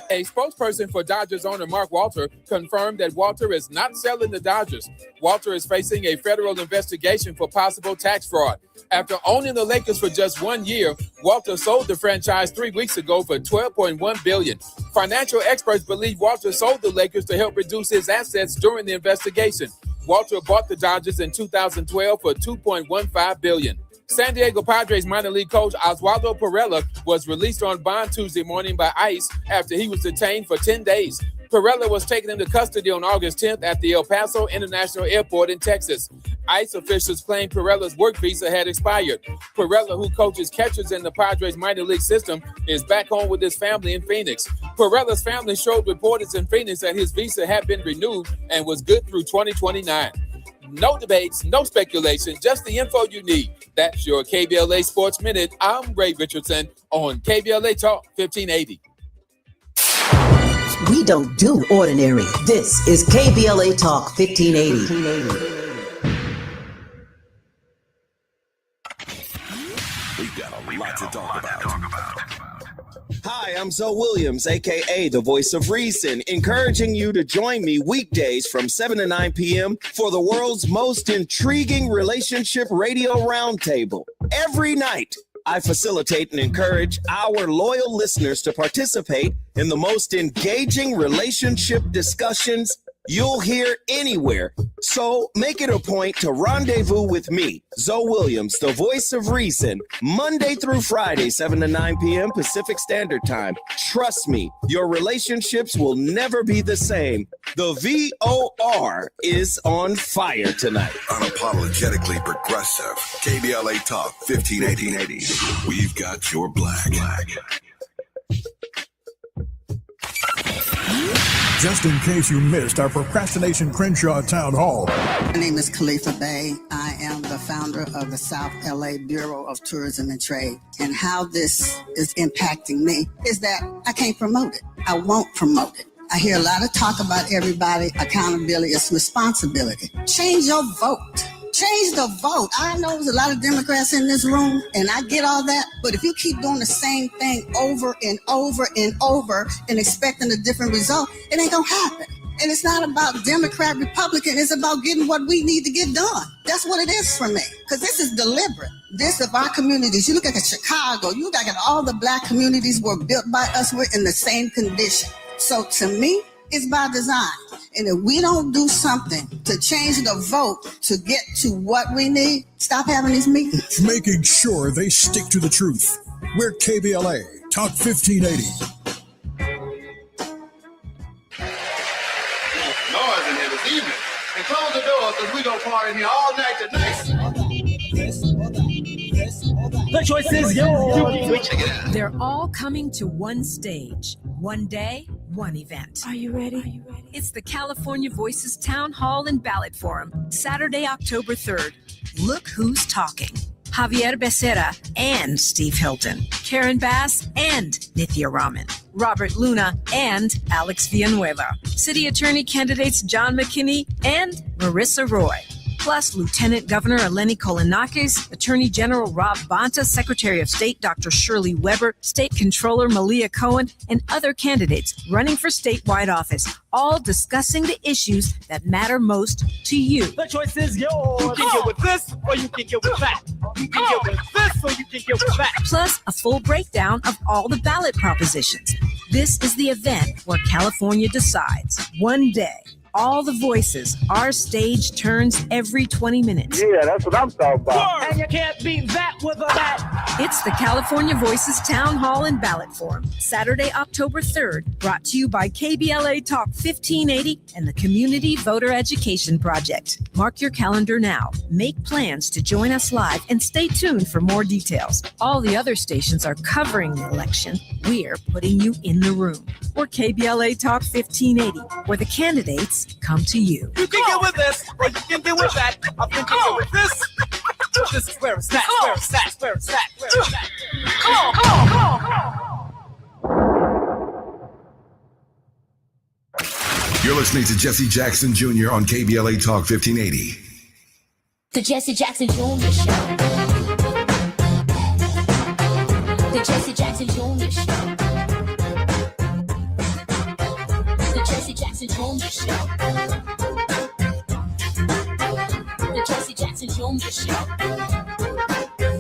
A spokesperson for Dodgers owner Mark Walter confirmed that Walter is not selling the Dodgers. Walter is facing a federal investigation for possible tax fraud. After owning the Lakers for just 1 year, Walter sold the franchise 3 weeks ago for $12.1 billion. Financial experts believe Walter sold the Lakers to help reduce his assets during the investigation. Walter bought the Dodgers in 2012 for $2.15 billion. San Diego Padres minor league coach Oswaldo Perella was released on bond Tuesday morning by ICE after he was detained for 10 days. Perella was taken into custody on August 10th at the El Paso International Airport in Texas. ICE officials claimed Perella's work visa had expired. Perella, who coaches catchers in the Padres minor league system, is back home with his family in Phoenix. Perella's family showed reporters in Phoenix that his visa had been renewed and was good through 2029. No debates, no speculation, just the info you need. That's your KBLA Sports Minute. I'm Ray Richardson on KBLA Talk 1580. We don't do ordinary. This is KBLA Talk 1580. We've got a lot to talk about. Hi, I'm Zoe Williams, a.k.a. the Voice of Reason, encouraging you to join me weekdays from 7 to 9 p.m. for the world's most intriguing relationship radio roundtable. Every night, I facilitate and encourage our loyal listeners to participate in the most engaging relationship discussions you'll hear anywhere. So make it a point to rendezvous with me, Zoe Williams, the Voice of Reason, Monday through Friday, 7 to 9 p.m. Pacific Standard Time. Trust me, your relationships will never be the same. The VOR is on fire tonight. Unapologetically progressive. KBLA Talk 1580. We've got your black. Just in case you missed our Procrastination Crenshaw Town Hall. My name is Khalifa Bey. I am the founder of the South LA Bureau of Tourism and Trade. And how this is impacting me is that I can't promote it. I won't promote it. I hear a lot of talk about everybody. Accountability is responsibility. Change your vote. Change the vote. I know there's a lot of Democrats in this room, and I get all that. But if you keep doing the same thing over and over and over and expecting a different result, it ain't gonna happen. And it's not about Democrat, Republican. It's about getting what we need to get done. That's what it is for me. Because this is deliberate. This of our communities. You look at Chicago. You look at all the black communities were built by us. We're in the same condition. So to me, it's by design. And if we don't do something to change the vote to get to what we need, stop having these meetings. Making sure they stick to the truth. We're KBLA Talk 1580. Noise in here this evening. And close the door because we're going to party in here all night tonight. The choice is yours. They're all coming to one stage, one day, one event. Are you ready? It's the California Voices Town Hall and Ballot Forum, Saturday, October 3rd. Look who's talking. Javier Becerra and Steve Hilton, Karen Bass and Nithya Raman, Robert Luna and Alex Villanueva, City Attorney candidates John McKinney and Marissa Roy, plus Lieutenant Governor Eleni Kolinakis, Attorney General Rob Bonta, Secretary of State Dr. Shirley Weber, State Controller Malia Cohen, and other candidates running for statewide office, all discussing the issues that matter most to you. The choice is yours. You can get with this or you can get with that. You can get with this or you can get with that. Plus, a full breakdown of all the ballot propositions. This is the event where California decides. One day, all the voices. Our stage turns every 20 minutes. Yeah, that's what I'm talking about. And you can't beat that with a bat. It's the California Voices Town Hall and Ballot Forum, Saturday, October 3rd, brought to you by KBLA Talk 1580 and the Community Voter Education Project. Mark your calendar now. Make plans to join us live and stay tuned for more details. All the other stations are covering the election. We're putting you in the room. We're KBLA Talk 1580, where the candidates come to you. You can get with this or you can get with that. I think you get with this. This is where it's at, where it's at, where it's at, where it's at. You're listening to Jesse Jackson Jr. on KBLA Talk 1580. The Jesse Jackson Jr. Show. The Jesse Jackson Jr. Show. The Jesse Jackson Jr. Show. The Jesse Jackson Jr. Show.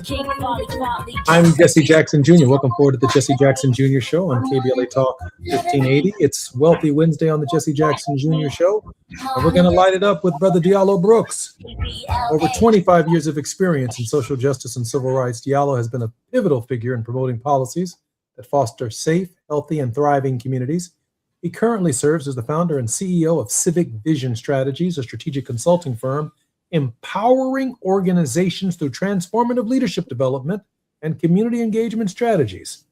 King Quality. I'm Jesse Jackson Jr. Welcome forward to the Jesse Jackson Jr. Show on KBLA Talk 1580. It's Wealthy Wednesday on the Jesse Jackson Jr. Show. And we're going to light it up with Brother Diallo Brooks. Over 25 years of experience in social justice and civil rights, Diallo has been a pivotal figure in promoting policies that foster safe, healthy, and thriving communities. He currently serves as the founder and CEO of Civic Vision Strategies, a strategic consulting firm empowering organizations through transformative leadership development and community engagement strategies.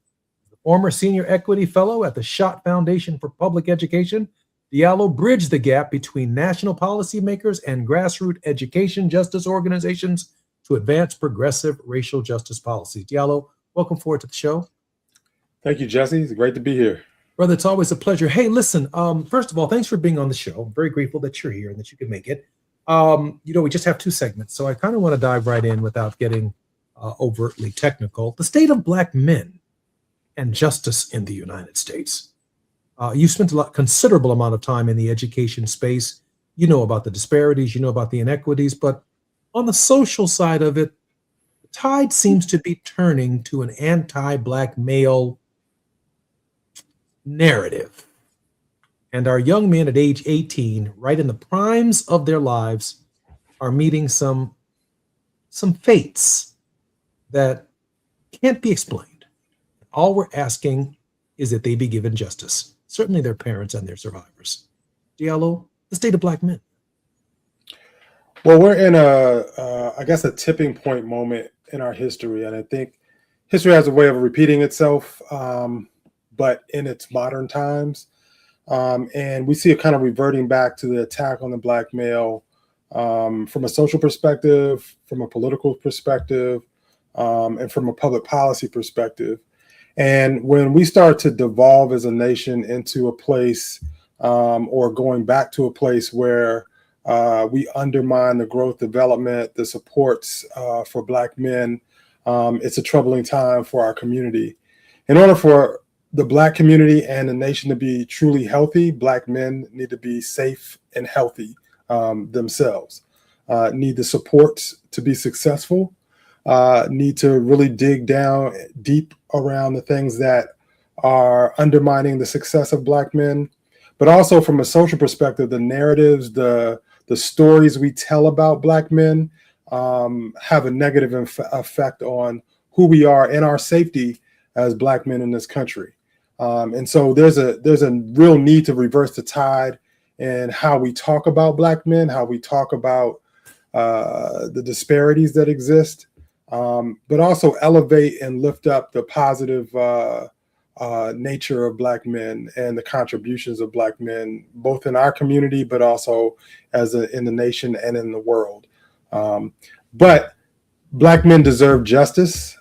The former senior equity fellow at the Schott Foundation for Public Education, Diallo bridged the gap between national policymakers and grassroots education justice organizations to advance progressive racial justice policies. Diallo, welcome forward to the show. Thank you, Jesse. It's great to be here. Brother, it's always a pleasure. Hey, listen, first of all, thanks for being on the show. I'm very grateful that you're here and that you could make it. We just have two segments, so I kind of want to dive right in without getting overtly technical. The state of Black men and justice in the United States. You spent considerable amount of time in the education space. You know about the disparities, you know about the inequities, but on the social side of it, the tide seems to be turning to an anti-Black male narrative. And our young men at age 18, right in the primes of their lives, are meeting some fates that can't be explained. All we're asking is that they be given justice. Certainly their parents and their survivors. Diallo, the state of Black men. Well, we're in a tipping point moment in our history. And I think history has a way of repeating itself, but in its modern times. And we see it kind of reverting back to the attack on the Black male from a social perspective, from a political perspective, and from a public policy perspective. And when we start to devolve as a nation into a place or going back to a place where We undermine the growth, development, the supports for Black men. It's a troubling time for our community. In order for the Black community and the nation to be truly healthy, Black men need to be safe and healthy themselves, need the supports to be successful, need to really dig down deep around the things that are undermining the success of Black men, but also from a social perspective, the narratives, the stories we tell about Black men have a negative effect on who we are and our safety as Black men in this country. And so there's a real need to reverse the tide in how we talk about Black men, how we talk about the disparities that exist, but also elevate and lift up the positive nature of Black men and the contributions of Black men, both in our community, but also in the nation and in the world. But Black men deserve justice.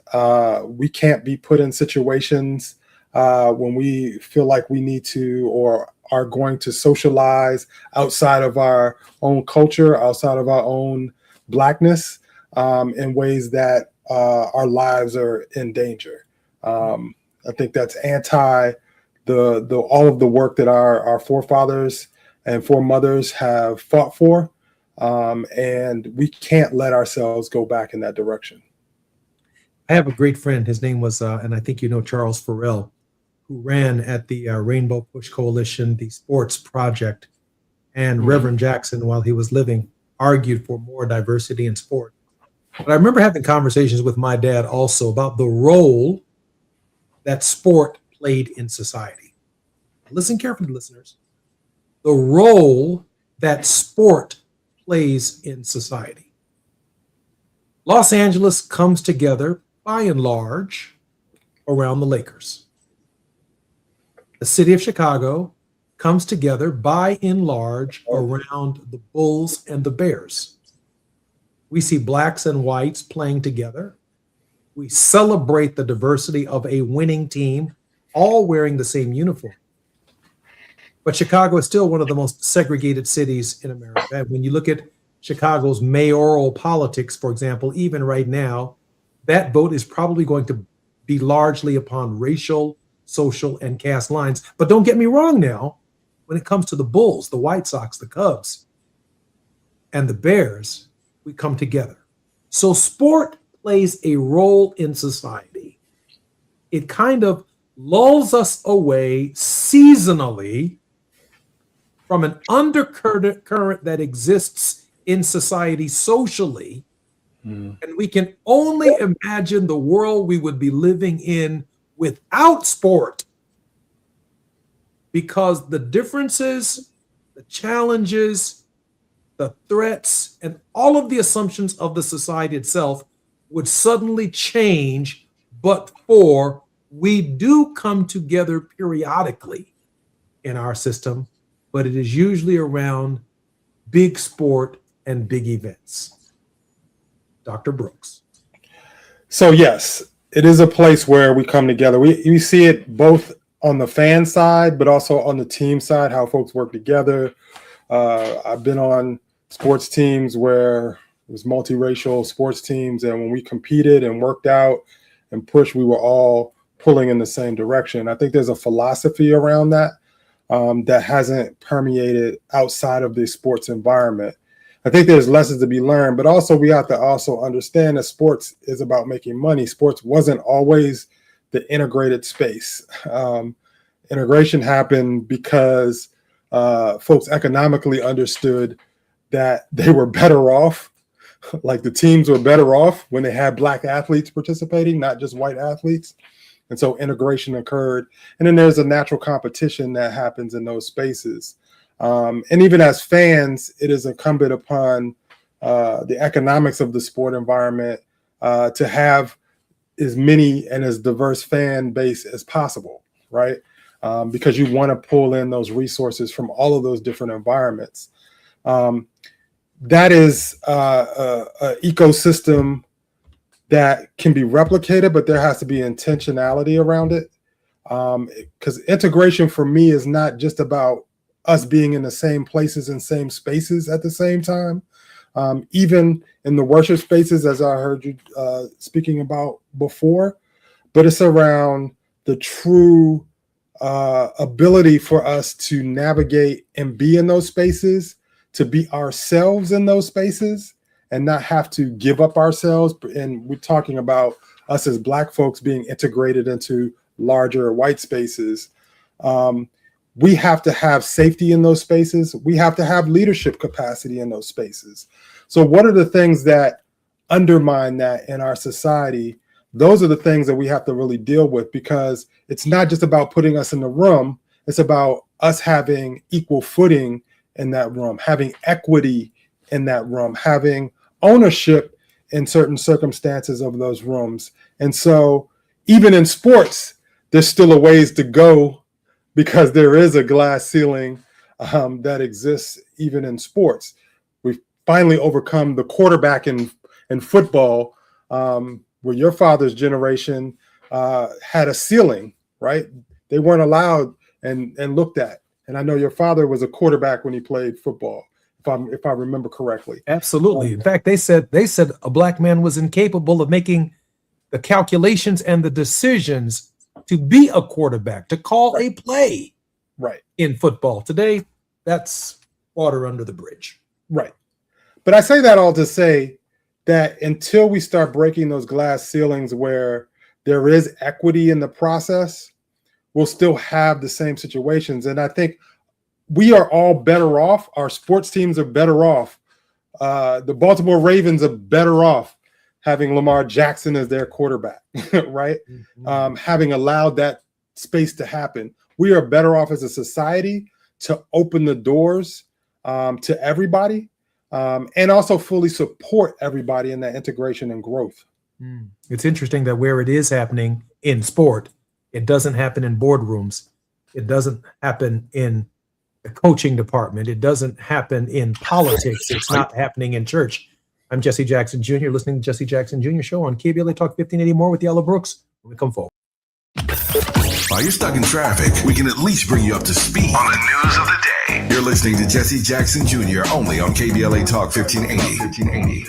We can't be put in situations when we feel like we need to or are going to socialize outside of our own culture, outside of our own Blackness, in ways that our lives are in danger. I think that's anti all of the work that our forefathers and foremothers have fought for, and we can't let ourselves go back in that direction. I have a great friend. His name was, and I think you know Charles Farrell, who ran at the Rainbow Push Coalition, the Sports Project, and Reverend Jackson, while he was living, argued for more diversity in sport. But I remember having conversations with my dad also about the role that sport played in society. Listen carefully, listeners. The role that sport plays in society. Los Angeles comes together, by and large, around the Lakers. The city of Chicago comes together, by and large, around the Bulls and the Bears. We see blacks and whites playing together. We celebrate the diversity of a winning team, all wearing the same uniform. But Chicago is still one of the most segregated cities in America. When you look at Chicago's mayoral politics, for example, even right now, that vote is probably going to be largely upon racial, social, and caste lines. But don't get me wrong now, when it comes to the Bulls, the White Sox, the Cubs, and the Bears, we come together. So sport plays a role in society. It kind of lulls us away seasonally from an undercurrent that exists in society socially. And we can only imagine the world we would be living in without sport, because the differences, the challenges, the threats, and all of the assumptions of the society itself would suddenly change, but for we do come together periodically in our system, but it is usually around big sport and big events. Dr. Brooks. So yes, it is a place where we come together. We see it both on the fan side, but also on the team side, how folks work together. I've been on sports teams where it was multiracial sports teams, and when we competed and worked out and pushed, we were all pulling in the same direction. I think there's a philosophy around that that hasn't permeated outside of the sports environment. I think there's lessons to be learned, but also we have to also understand that sports is about making money. Sports wasn't always the integrated space. Integration happened because folks economically understood that they were better off, like the teams were better off when they had black athletes participating, not just white athletes. And so integration occurred. And then there's a natural competition that happens in those spaces. And even as fans, it is incumbent upon the economics of the sport environment to have as many and as diverse fan base as possible, right? Because you want to pull in those resources from all of those different environments. That is an ecosystem that can be replicated, but there has to be intentionality around it. Because integration for me is not just about us being in the same places and same spaces at the same time. Even in the worship spaces, as I heard you speaking about before, but it's around the true ability for us to navigate and be in those spaces, to be ourselves in those spaces and not have to give up ourselves. And we're talking about us as Black folks being integrated into larger white spaces. We have to have safety in those spaces. We have to have leadership capacity in those spaces. So what are the things that undermine that in our society? Those are the things that we have to really deal with, because it's not just about putting us in the room. It's about us having equal footing in that room, having equity in that room, having ownership in certain circumstances of those rooms. And so even in sports, there's still a ways to go, because there is a glass ceiling that exists even in sports. We've finally overcome the quarterback in football, where your father's generation had a ceiling, right? They weren't allowed and looked at. And I know your father was a quarterback when he played football, if I remember correctly. Absolutely. In fact, they said a Black man was incapable of making the calculations and the decisions to be a quarterback, to call a play in football. Today, that's water under the bridge. Right. But I say that all to say that until we start breaking those glass ceilings where there is equity in the process, we'll still have the same situations. And I think we are all better off. Our sports teams are better off. The Baltimore Ravens are better off having Lamar Jackson as their quarterback, right? Mm-hmm. Having allowed that space to happen. We are better off as a society to open the doors to everybody, and also fully support everybody in that integration and growth. It's interesting that where it is happening in sport, it doesn't happen in boardrooms. It doesn't happen in the coaching department. It doesn't happen in politics. It's not happening in church. I'm Jesse Jackson Jr., listening to Jesse Jackson Jr. Show on KBLA Talk 1580. More with Yellow Brooks when we come forward. While you're stuck in traffic, we can at least bring you up to speed on the news of the day. You're listening to Jesse Jackson Jr. only on KBLA Talk 1580.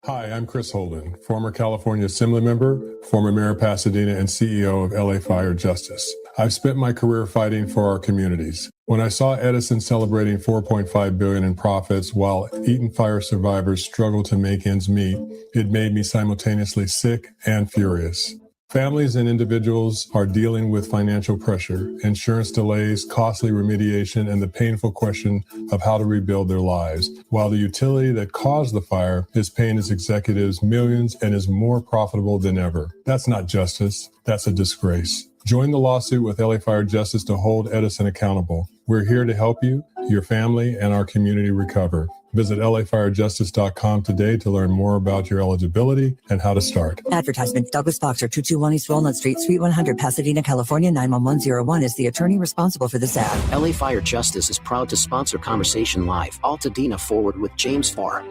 Hi, I'm Chris Holden, former California Assembly member, former Mayor of Pasadena, and CEO of LA Fire Justice. I've spent my career fighting for our communities. When I saw Edison celebrating $4.5 billion in profits while Eaton fire survivors struggled to make ends meet, it made me simultaneously sick and furious. Families and individuals are dealing with financial pressure, insurance delays, costly remediation, and the painful question of how to rebuild their lives, while the utility that caused the fire is paying its executives millions and is more profitable than ever. That's not justice. That's a disgrace. Join the lawsuit with LA Fire Justice to hold Edison accountable. We're here to help you, your family, and our community recover. Visit lafirejustice.com today to learn more about your eligibility and how to start. Advertisement. Douglas Boxer, 221 East Walnut Street, Suite 100, Pasadena, California, 91101 is the attorney responsible for this ad. LA Fire Justice is proud to sponsor Conversation Live. Altadena Forward with James Farr.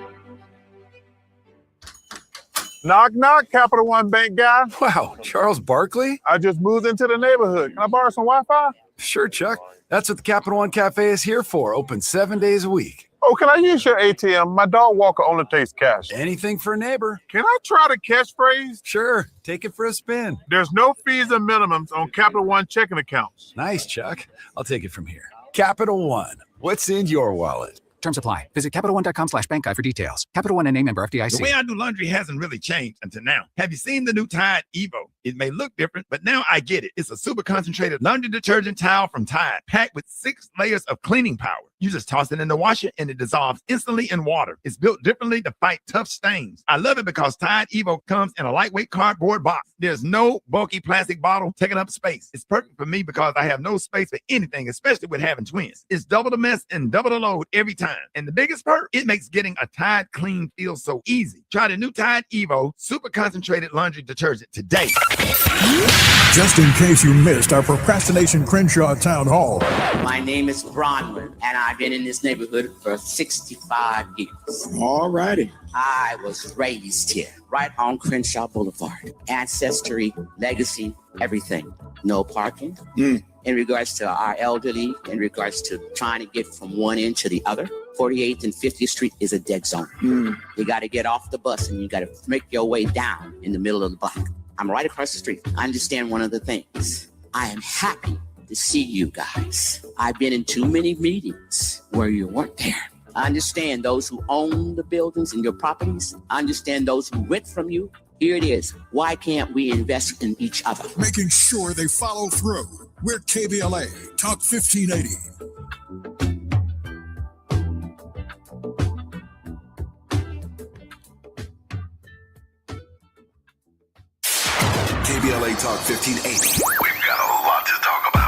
Knock, knock, Capital One Bank guy. Wow, Charles Barkley? I just moved into the neighborhood. Can I borrow some Wi-Fi? Sure, Chuck. That's what the Capital One Cafe is here for. Open 7 days a week. Oh, can I use your ATM? My dog Walker only takes cash. Anything for a neighbor. Can I try the catchphrase? Sure. Take it for a spin. There's no fees and minimums on Capital One checking accounts. Nice, Chuck. I'll take it from here. Capital One. What's in your wallet? Terms apply. Visit CapitalOne.com/bankguide for details. Capital One, a name member FDIC. The way I do laundry hasn't really changed until now. Have you seen the new Tide Evo? It may look different, but now I get it. It's a super concentrated laundry detergent towel from Tide, packed with 6 layers of cleaning power. You just toss it in the washer and it dissolves instantly in water. It's built differently to fight tough stains. I love it because Tide Evo comes in a lightweight cardboard box. There's no bulky plastic bottle taking up space. It's perfect for me because I have no space for anything, especially with having twins. It's double the mess and double the load every time. And the biggest perk, it makes getting a Tide clean feel so easy. Try the new Tide Evo super concentrated laundry detergent today. Just in case you missed our Procrastination Crenshaw Town Hall. My name is Bronwyn, and I I've been in this neighborhood for 65 years. All righty. I was raised here, right on Crenshaw Boulevard. Ancestry, legacy, everything. No parking. In regards to our elderly, in regards to trying to get from one end to the other, 48th and 50th Street is a dead zone. You got to get off the bus and you got to make your way down in the middle of the block. I'm right across the street. I understand one of the things. I am happy to see you guys. I've been in too many meetings where you weren't there. I understand those who own the buildings and your properties. I understand those who rent from you. Here it is. Why can't we invest in each other? Making sure they follow through. We're KBLA Talk 1580. KBLA Talk 1580. We've got a lot to talk about.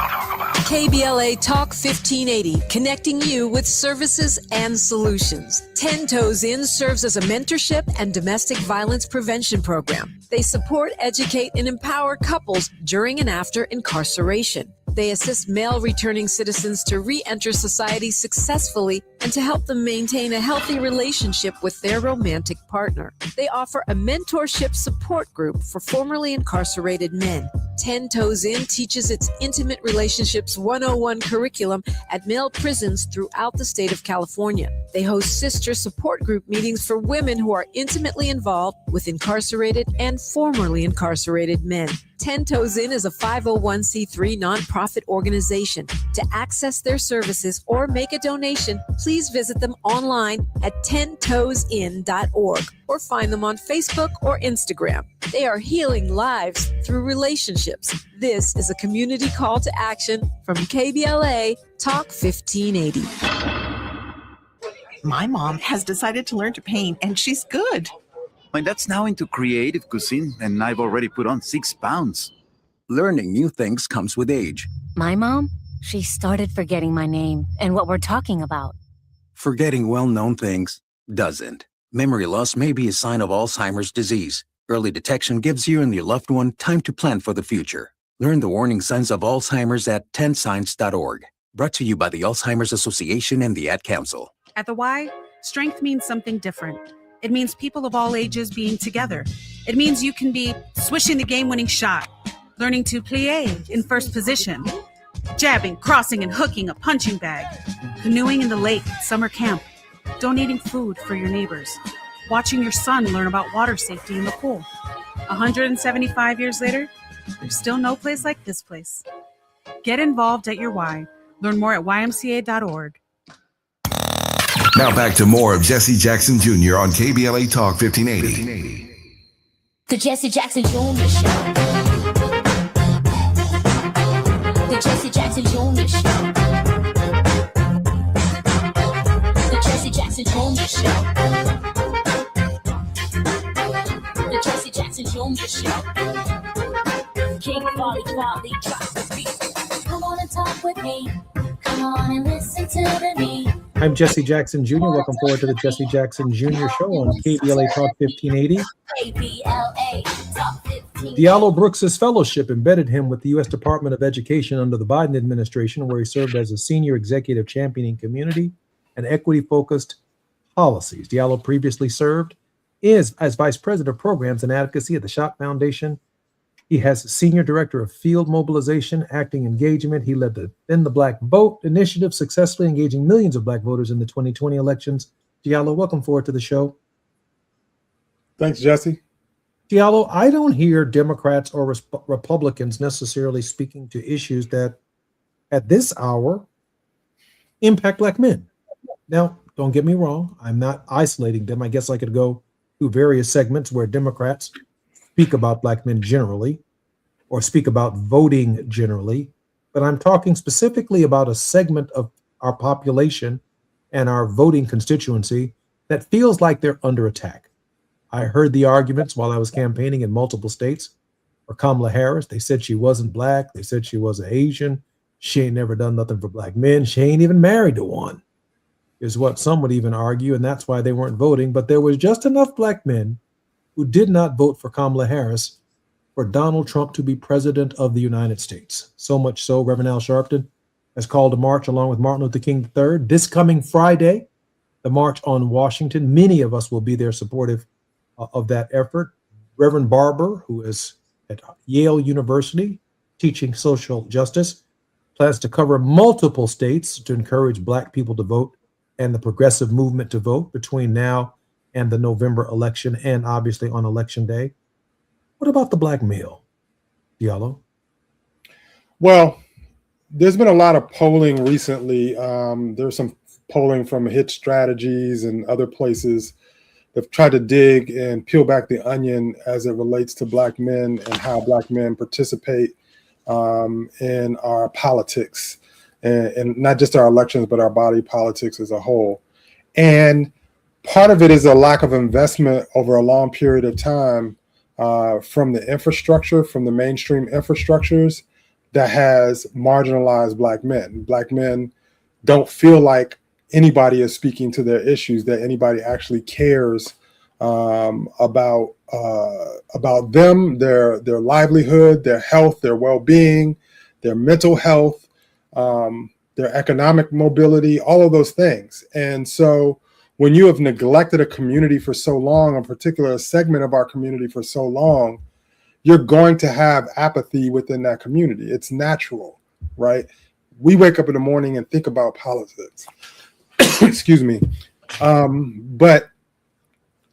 KBLA Talk 1580, connecting you with services and solutions. 10 Toes In serves as a mentorship and domestic violence prevention program. They support, educate, and empower couples during and after incarceration. They assist male returning citizens to re-enter society successfully and to help them maintain a healthy relationship with their romantic partner. They offer a mentorship support group for formerly incarcerated men. 10 Toes In teaches its Intimate Relationships 101 curriculum at male prisons throughout the state of California. They host sister support group meetings for women who are intimately involved with incarcerated and formerly incarcerated men. 10 Toes In is a 501c3 nonprofit organization. To access their services or make a donation, please visit them online at 10toesin.org or find them on Facebook or Instagram. They are healing lives through relationships. This is a community call to action from KBLA Talk 1580. My mom has decided to learn to paint, and she's good. My dad's now into creative cuisine, and I've already put on 6 pounds. Learning new things comes with age. My mom, she started forgetting my name and what we're talking about. Forgetting well-known things doesn't. Memory loss may be a sign of Alzheimer's disease. Early detection gives you and your loved one time to plan for the future. Learn the warning signs of Alzheimer's at 10signs.org. Brought to you by the Alzheimer's Association and the Ad Council. At the Y, strength means something different. It means people of all ages being together. It means you can be swishing the game-winning shot, learning to plie in first position, jabbing, crossing, and hooking a punching bag, canoeing in the lake at summer camp, donating food for your neighbors, watching your son learn about water safety in the pool. 175 years later, there's still no place like this place. Get involved at your Y. Learn more at ymca.org. Now back to more of Jesse Jackson Jr. on KBLA Talk 1580. The Jesse Jackson Jr. Show. The Jesse Jackson Jr. Show. The Jesse Jackson Jr. Show. The Jesse Jackson Jr. Show. King Quality drops the beat. Come on and talk with me. Come on and listen to the me. I'm Jesse Jackson Jr. Welcome forward to the Jesse Jackson Jr. Show on KBLA Talk 1580. Diallo Brooks's fellowship embedded him with the U.S. Department of Education under the Biden administration, where he served as a senior executive championing community and equity-focused policies. Diallo previously served as vice president of programs and advocacy at the Schott Foundation. He has senior director of field mobilization, acting engagement. He led the Bend the Black Vote initiative, successfully engaging millions of black voters in the 2020 elections. Diallo, welcome forward to the show. Thanks, Jesse. Diallo, I don't hear Democrats or Republicans necessarily speaking to issues that at this hour impact black men. Now, don't get me wrong. I'm not isolating them. I guess I could go through various segments where Democrats speak about black men generally or speak about voting generally, but I'm talking specifically about a segment of our population and our voting constituency that feels like they're under attack. I heard the arguments while I was campaigning in multiple states for Kamala Harris. They said she wasn't black. They said she wasn't Asian. She ain't never done nothing for black men. She ain't even married to one, is what some would even argue, and that's why they weren't voting. But there was just enough black men who did not vote for Kamala Harris for Donald Trump to be president of the United States. So much so, Reverend Al Sharpton, has called a march along with Martin Luther King III. This coming Friday, the March on Washington. Many of us will be there supportive of that effort. Reverend Barber, who is at Yale University teaching social justice, plans to cover multiple states to encourage Black people to vote and the progressive movement to vote between now and the November election, and obviously on Election Day. What about the Black male, Diallo? Well, there's been a lot of polling recently. There's some polling from Hit Strategies and other places that tried to dig and peel back the onion as it relates to Black men and how Black men participate in our politics, and not just our elections, but our body politics as a whole. And part of it is a lack of investment over a long period of time from the infrastructure, from the mainstream infrastructures that has marginalized Black men. Black men don't feel like anybody is speaking to their issues, that anybody actually cares about them, their livelihood, their health, their well-being, their mental health, their economic mobility, all of those things. And so when you have neglected a community for so long, a particular segment of our community for so long, you're going to have apathy within that community. It's natural, right? We wake up in the morning and think about politics. Excuse me. But,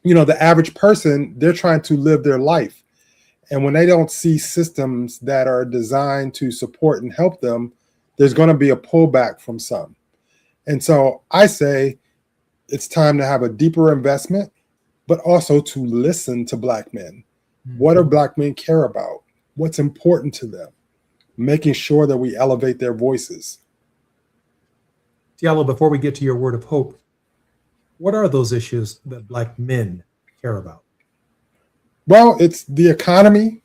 you know, the average person, they're trying to live their life. And when they don't see systems that are designed to support and help them, there's going to be a pullback from some. And so I say it's time to have a deeper investment, but also to listen to Black men. What do Black men care about? What's important to them? Making sure that we elevate their voices. Diallo, before we get to your word of hope, what are those issues that Black men care about? Well, it's the economy,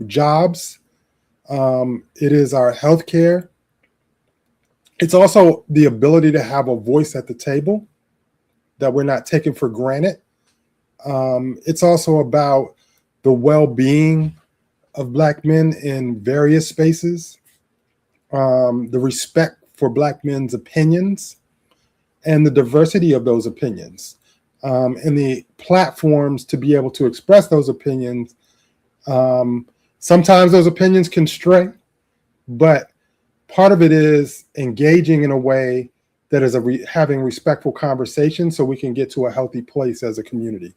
jobs. It is our healthcare. It's also the ability to have a voice at the table that we're not taking for granted. It's also about the well-being of Black men in various spaces, the respect for Black men's opinions, and the diversity of those opinions, and the platforms to be able to express those opinions. Sometimes those opinions can stray, but part of it is engaging in a way that is having respectful conversation so we can get to a healthy place as a community.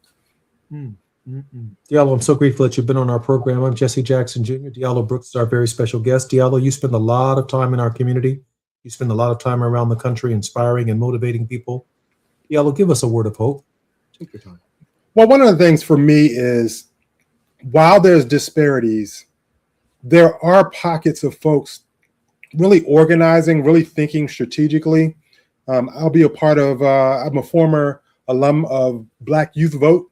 Diallo, I'm so grateful that you've been on our program. I'm Jesse Jackson Jr. Diallo Brooks is our very special guest. Diallo, you spend a lot of time in our community. You spend a lot of time around the country inspiring and motivating people. Diallo, give us a word of hope. Take your time. Well, one of the things for me is while there's disparities, there are pockets of folks really organizing, really thinking strategically. I'll be a part of, I'm a former alum of Black Youth Vote,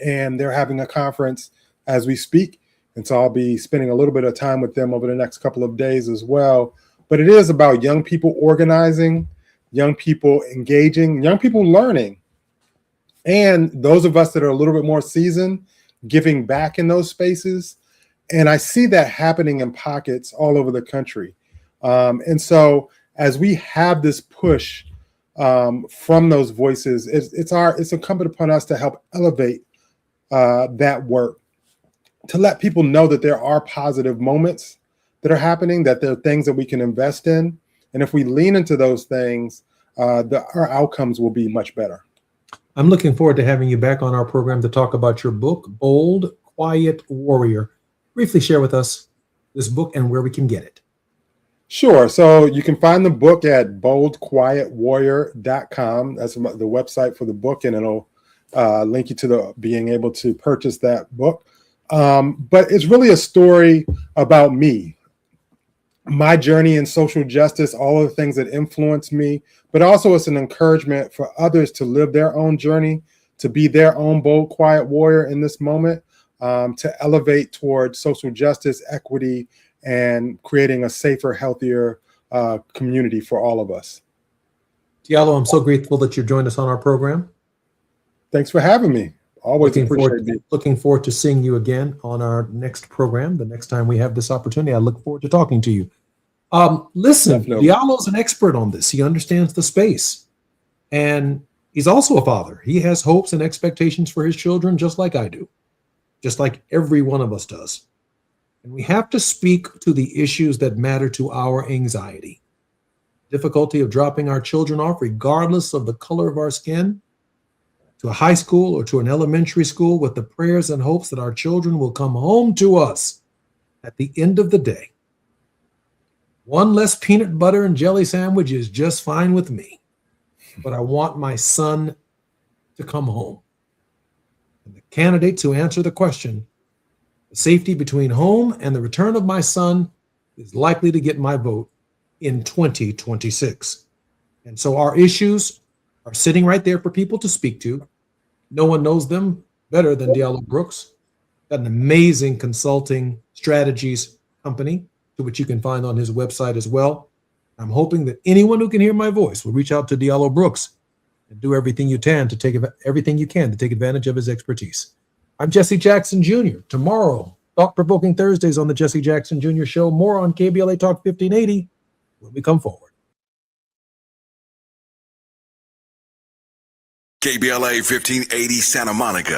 and they're having a conference as we speak. And so I'll be spending a little bit of time with them over the next couple of days as well. But it is about young people organizing, young people engaging, young people learning. And those of us that are a little bit more seasoned, giving back in those spaces. And I see that happening in pockets all over the country. And so as we have this push from those voices, it's incumbent upon us to help elevate that work, to let people know that there are positive moments that are happening, that there are things that we can invest in. And if we lean into those things, our outcomes will be much better. I'm looking forward to having you back on our program to talk about your book, Bold, Quiet Warrior. Briefly share with us this book and where we can get it. Sure. So you can find the book at boldquietwarrior.com. That's the website for the book, and it'll link you to being able to purchase that book. But it's really a story about me, my journey in social justice, all of the things that influenced me, but also it's an encouragement for others to live their own journey, to be their own bold, quiet warrior in this moment, to elevate towards social justice, equity, and creating a safer, healthier community for all of us. Diallo, I'm so grateful that you joined us on our program. Thanks for having me. Always looking forward to seeing you again on our next program. The next time we have this opportunity, I look forward to talking to you. Listen, Definitely. Diallo's an expert on this. He understands the space. And he's also a father. He has hopes and expectations for his children, just like I do, just like every one of us does. And we have to speak to the issues that matter to our anxiety. Difficulty of dropping our children off, regardless of the color of our skin, to a high school or to an elementary school, with the prayers and hopes that our children will come home to us at the end of the day. One less peanut butter and jelly sandwich is just fine with me, but I want my son to come home. And the candidates who answer the question, the safety between home and the return of my son, is likely to get my vote in 2026. And so our issues are sitting right there for people to speak to. No one knows them better than Diallo Brooks. Got an amazing consulting strategies company, to which you can find on his website as well. I'm hoping that anyone who can hear my voice will reach out to Diallo Brooks and do everything you can to take advantage of his expertise. I'm Jesse Jackson Jr. Tomorrow, thought-provoking Thursdays on the Jesse Jackson Jr. Show. More on KBLA Talk 1580 when we come forward. KBLA 1580 Santa Monica,